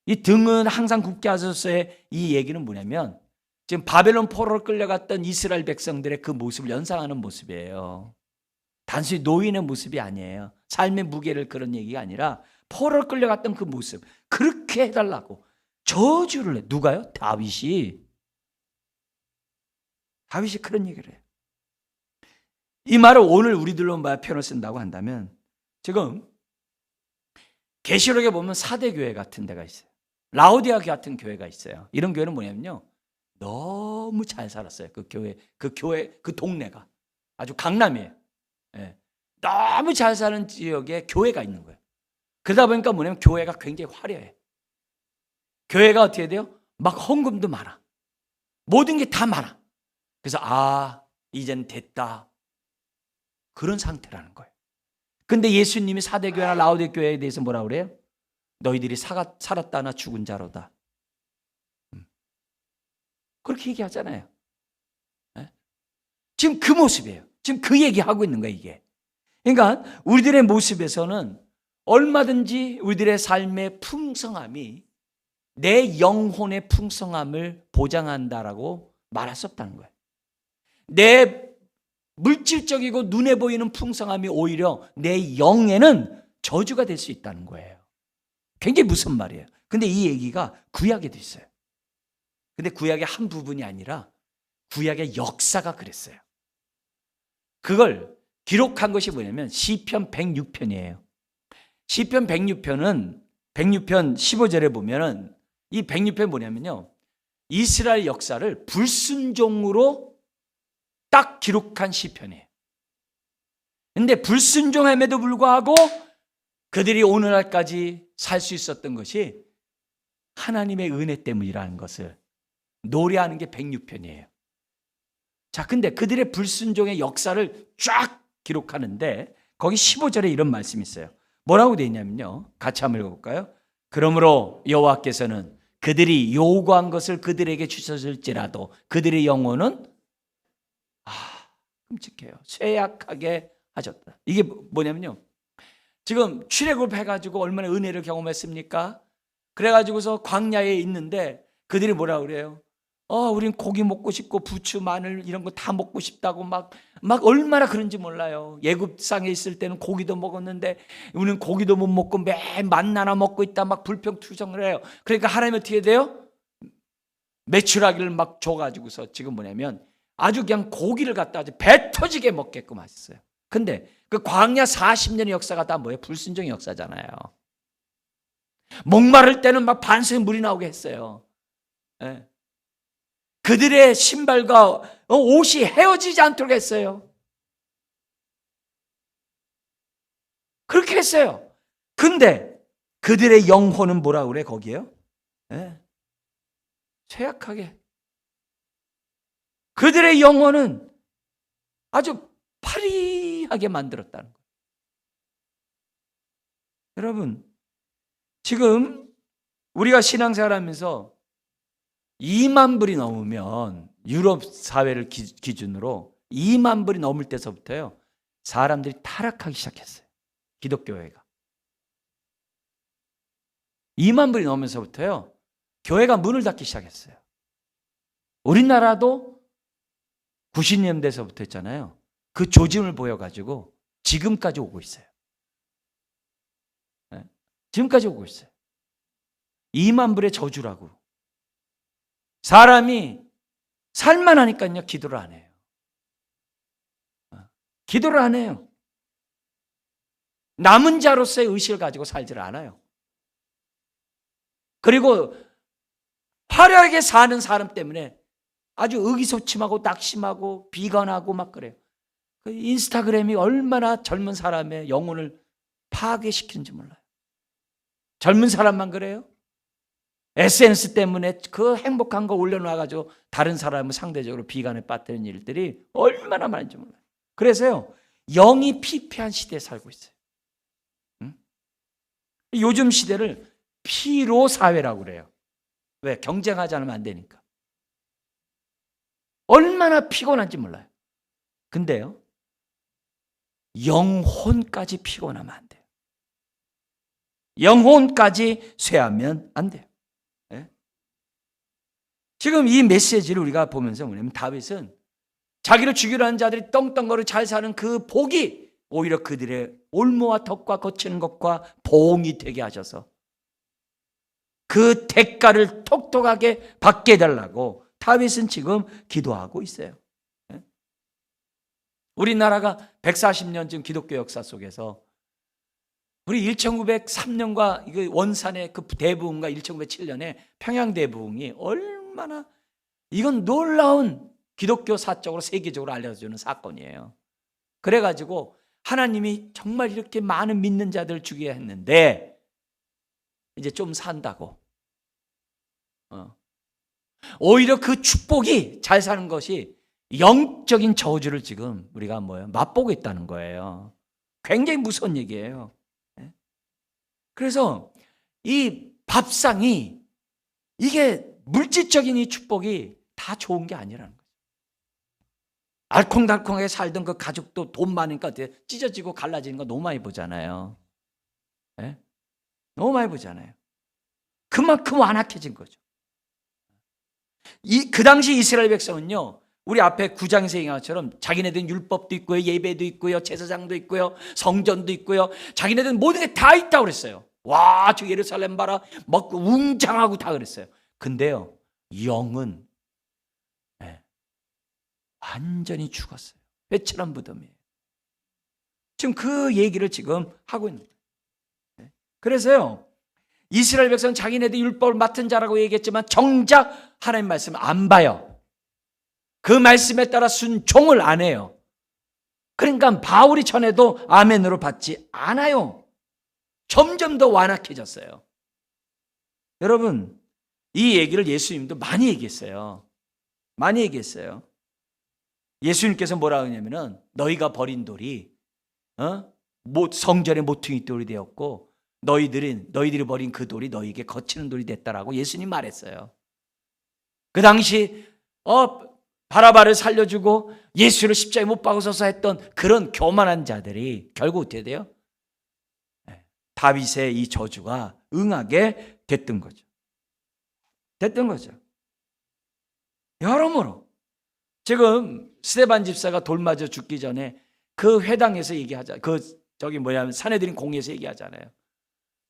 이 등은 항상 굽게 하소서의 이 얘기는 뭐냐면 지금 바벨론 포로로 끌려갔던 이스라엘 백성들의 그 모습을 연상하는 모습이에요. 단순히 노인의 모습이 아니에요. 삶의 무게를 그런 얘기가 아니라 포로로 끌려갔던 그 모습, 그렇게 해달라고 저주를 해. 누가요? 다윗이 그런 얘기를 해요. 이 말을 오늘 우리들로 표현을 쓴다고 한다면 지금 계시록에 보면 4대 교회 같은 데가 있어요. 라오디아 같은 교회가 있어요. 이런 교회는 뭐냐면요, 너무 잘 살았어요. 그 교회, 그 동네가 아주 강남이에요. 예. 너무 잘 사는 지역에 교회가 있는 거예요. 그러다 보니까 뭐냐면 교회가 굉장히 화려해. 교회가 어떻게 돼요? 막 헌금도 많아. 모든 게 다 많아. 그래서 이젠 됐다, 그런 상태라는 거예요. 근데 예수님이 4대 교회나 라오디아 교회에 대해서 뭐라 그래요? 너희들이 살았다나 죽은 자로다. 그렇게 얘기하잖아요. 네? 지금 그 모습이에요. 지금 그 얘기하고 있는 거예요, 이게. 그러니까 우리들의 모습에서는 얼마든지 우리들의 삶의 풍성함이 내 영혼의 풍성함을 보장한다라고 말할 수 없다는 거예요. 내 물질적이고 눈에 보이는 풍성함이 오히려 내 영에는 저주가 될 수 있다는 거예요. 굉장히 무슨 말이에요. 근데 이 얘기가 구약에도 있어요. 근데 구약의 한 부분이 아니라 구약의 역사가 그랬어요. 그걸 기록한 것이 뭐냐면 시편 106편이에요. 시편 106편은 106편 15절에 보면은 이 106편 뭐냐면요, 이스라엘 역사를 불순종으로 딱 기록한 시편이에요. 근데 불순종함에도 불구하고 그들이 오늘날까지 살 수 있었던 것이 하나님의 은혜 때문이라는 것을 노래하는 게 106편이에요. 자, 근데 그들의 불순종의 역사를 쫙 기록하는데 거기 15절에 이런 말씀이 있어요. 뭐라고 되어 있냐면요, 같이 한번 읽어볼까요? 그러므로 여호와께서는 그들이 요구한 것을 그들에게 주셨을지라도 그들의 영혼은 끔찍해요. 쇠약하게 하셨다. 이게 뭐냐면요, 지금 출애굽 해가지고 얼마나 은혜를 경험했습니까? 그래가지고서 광야에 있는데 그들이 뭐라 그래요? 우린 고기 먹고 싶고 부추, 마늘 이런 거 다 먹고 싶다고 막 얼마나 그런지 몰라요. 애굽상에 있을 때는 고기도 먹었는데 우리는 고기도 못 먹고 매 만나나 먹고 있다 막 불평투성을 해요. 그러니까 하나님 어떻게 돼요? 메추라기를 막 줘가지고서 지금 뭐냐면 아주 그냥 고기를 갖다 아주 배 터지게 먹게끔 하셨어요. 근데 그 광야 40년의 역사가 다 뭐예요? 불순종의 역사잖아요. 목마를 때는 막 반수에 물이 나오게 했어요. 네. 그들의 신발과 옷이 헤어지지 않도록 했어요. 그렇게 했어요. 근데 그들의 영혼은 뭐라 그래 거기에요? 네. 쇠약하게. 그들의 영혼은 아주 파리하게 만들었다는 거예요. 여러분, 지금 우리가 신앙생활하면서 2만 불이 넘으면 유럽 사회를 기준으로 2만 불이 넘을 때서부터요 사람들이 타락하기 시작했어요. 기독교회가 2만 불이 넘으면서부터요 교회가 문을 닫기 시작했어요. 우리나라도 90년대서부터 했잖아요. 그 조짐을 보여가지고 지금까지 오고 있어요. 네? 지금까지 오고 있어요. 2만 불의 저주라고. 사람이 살만하니까요 기도를 안 해요. 기도를 안 해요. 남은 자로서의 의식을 가지고 살지를 않아요. 그리고 화려하게 사는 사람 때문에 아주 의기소침하고 낙심하고 비관하고 막 그래요. 그 인스타그램이 얼마나 젊은 사람의 영혼을 파괴시키는지 몰라요. 젊은 사람만 그래요? SNS 때문에 그 행복한 거 올려놔가지고 다른 사람을 상대적으로 비관에 빠뜨리는 일들이 얼마나 많은지 몰라요. 그래서요, 영이 피폐한 시대에 살고 있어요. 요즘 시대를 피로 사회라고 그래요. 왜? 경쟁하지 않으면 안 되니까. 얼마나 피곤한지 몰라요. 근데요, 영혼까지 피곤하면 안 돼요. 영혼까지 쇠하면 안 돼요. 네? 지금 이 메시지를 우리가 보면서 뭐냐면 다윗은 자기를 죽이려 하는 자들이 떵떵거리고 잘 사는 그 복이 오히려 그들의 올무와 덕과 거치는 것과 보응이 되게 하셔서 그 대가를 톡톡하게 받게 해달라고 다윗은 지금 기도하고 있어요. 우리나라가 140년 지금 기독교 역사 속에서 우리 1903년과 원산의 그 대부흥과 1907년에 평양 대부흥이 얼마나 이건 놀라운 기독교 사적으로 세계적으로 알려주는 사건이에요. 그래가지고 하나님이 정말 이렇게 많은 믿는 자들을 주게 했는데 이제 좀 산다고. 오히려 그 축복이 잘 사는 것이 영적인 저주를 지금 우리가 맛보고 있다는 거예요. 굉장히 무서운 얘기예요. 그래서 이 밥상이 이게 물질적인 이 축복이 다 좋은 게 아니라는 거예요. 알콩달콩하게 살던 그 가족도 돈 많으니까 찢어지고 갈라지는 거 너무 많이 보잖아요. 네? 너무 많이 보잖아요. 그만큼 완악해진 거죠. 그 당시 이스라엘 백성은요, 우리 앞에 9장에서 얘기한 것처럼 자기네들은 율법도 있고요, 예배도 있고요, 제사장도 있고요, 성전도 있고요, 자기네들은 모든 게 다 있다고 그랬어요. 와, 저 예루살렘 봐라, 막 웅장하고 다 그랬어요. 근데요, 영은 완전히 죽었어요. 회칠한 무덤이에요. 지금 그 얘기를 지금 하고 있는 거예요. 그래서요, 이스라엘 백성은 자기네들 율법을 맡은 자라고 얘기했지만 정작 하나님 말씀을 안 봐요. 그 말씀에 따라 순종을 안 해요. 그러니까 바울이 전해도 아멘으로 받지 않아요. 점점 더 완악해졌어요. 여러분, 이 얘기를 예수님도 많이 얘기했어요. 많이 얘기했어요. 예수님께서 뭐라 하냐면은 너희가 버린 돌이 성전의 모퉁이 돌이 되었고 너희들이 버린 그 돌이 너희에게 거치는 돌이 됐다라고 예수님 말했어요. 그 당시 바라바를 살려주고 예수를 십자가에 못 박아서서 했던 그런 교만한 자들이 결국 어떻게 돼요? 다윗의 이 저주가 응하게 됐던 거죠. 여러모로 지금 스데반 집사가 돌 맞아 죽기 전에 그 회당에서 얘기하자. 사내들인 공회에서 얘기하잖아요.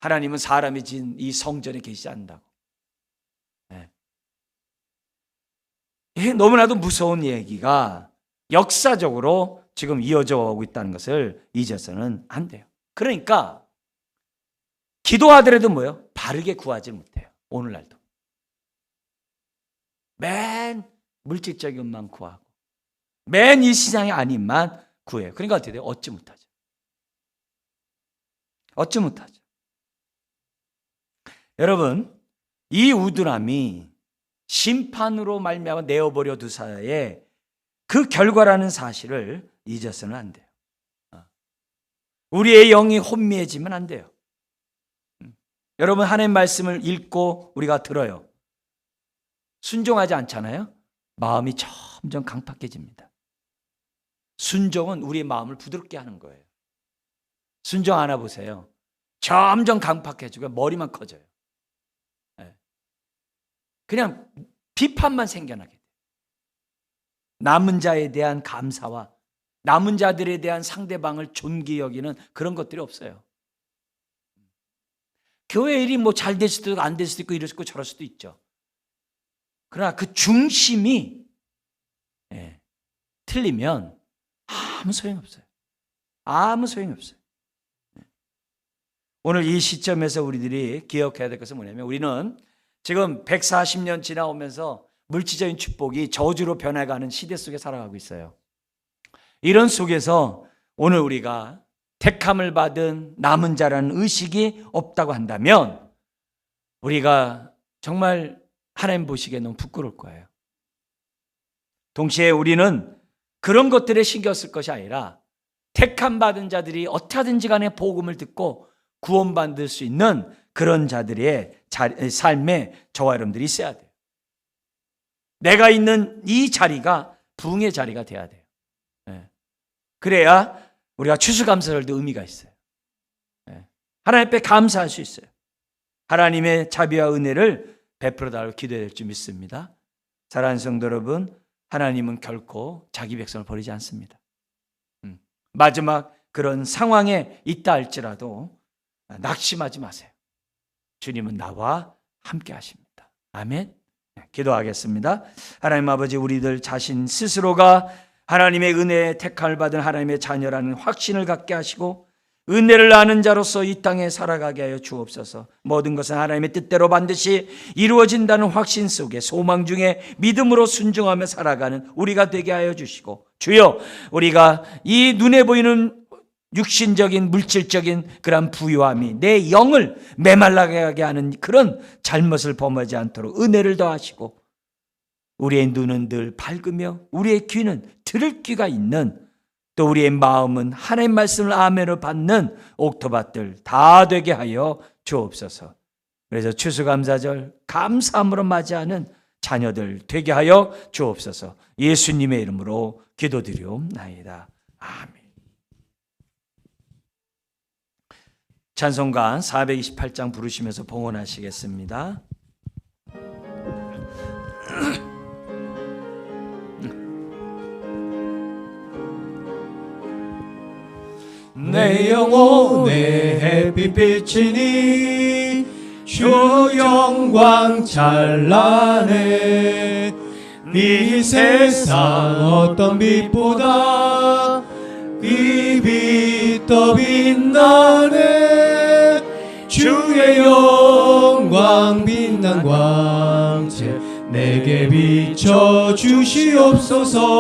하나님은 사람이 진 이 성전에 계시지 않는다고. 이게 너무나도 무서운 얘기가 역사적으로 지금 이어져 오고 있다는 것을 잊어서는 안 돼요. 그러니까 기도하더라도 바르게 구하지 못해요. 오늘날도. 맨 물질적인 것만 구하고 맨 이 세상의 아님만 구해요. 그러니까 어떻게 돼요? 얻지 못하죠. 여러분, 이 우둔함이 심판으로 말미암아 내어버려 두사에 그 결과라는 사실을 잊어서는 안 돼요. 우리의 영이 혼미해지면 안 돼요. 여러분, 하나님의 말씀을 읽고 우리가 들어요. 순종하지 않잖아요. 마음이 점점 강팍해집니다. 순종은 우리의 마음을 부드럽게 하는 거예요. 순종 안 해보세요. 점점 강팍해지고 머리만 커져요. 그냥 비판만 생겨나게 돼요. 남은 자에 대한 감사와 남은 자들에 대한 상대방을 존귀 여기는 그런 것들이 없어요. 교회 일이 잘 될 수도 있고 안 될 수도 있고 이럴 수도 있고 저럴 수도 있죠. 그러나 그 중심이 틀리면 아무 소용없어요. 아무 소용이 없어요. 오늘 이 시점에서 우리들이 기억해야 될 것은 뭐냐면 우리는 지금 140년 지나오면서 물질적인 축복이 저주로 변해가는 시대 속에 살아가고 있어요. 이런 속에서 오늘 우리가 택함을 받은 남은 자라는 의식이 없다고 한다면 우리가 정말 하나님 보시기에 너무 부끄러울 거예요. 동시에 우리는 그런 것들에 신경 쓸 것이 아니라 택함 받은 자들이 어떻게든지 간에 복음을 듣고 구원받을 수 있는 그런 자들의 삶에 저와 여러분들이 있어야 돼요. 내가 있는 이 자리가 부흥의 자리가 돼야 돼요. 그래야 우리가 추수감사절도 의미가 있어요. 하나님 앞에 감사할 수 있어요. 하나님의 자비와 은혜를 베풀어 달라고 기도해야 될 줄 믿습니다. 사랑하는 성도 여러분, 하나님은 결코 자기 백성을 버리지 않습니다. 마지막 그런 상황에 있다 할지라도 낙심하지 마세요. 주님은 나와 함께 하십니다. 아멘. 기도하겠습니다. 하나님 아버지, 우리들 자신 스스로가 하나님의 은혜에 택함을 받은 하나님의 자녀라는 확신을 갖게 하시고 은혜를 아는 자로서 이 땅에 살아가게 하여 주옵소서. 모든 것은 하나님의 뜻대로 반드시 이루어진다는 확신 속에 소망 중에 믿음으로 순종하며 살아가는 우리가 되게 하여 주시고, 주여, 우리가 이 눈에 보이는 육신적인 물질적인 그런 부유함이 내 영을 메말라게 하는 그런 잘못을 범하지 않도록 은혜를 더하시고, 우리의 눈은 늘 밝으며 우리의 귀는 들을 귀가 있는, 또 우리의 마음은 하나님 말씀을 아멘으로 받는 옥토밭들 다 되게 하여 주옵소서. 그래서 추수감사절 감사함으로 맞이하는 자녀들 되게 하여 주옵소서. 예수님의 이름으로 기도드리옵나이다. 아멘. 찬송가 428장 부르시면서 봉헌하시겠습니다. 내 영혼의 햇빛 비치니 주 영광 찬란해. 이 세상 어떤 빛보다 이 빛 더 빛나네. 주의 영광 빛난 광채 내게 비춰 주시옵소서.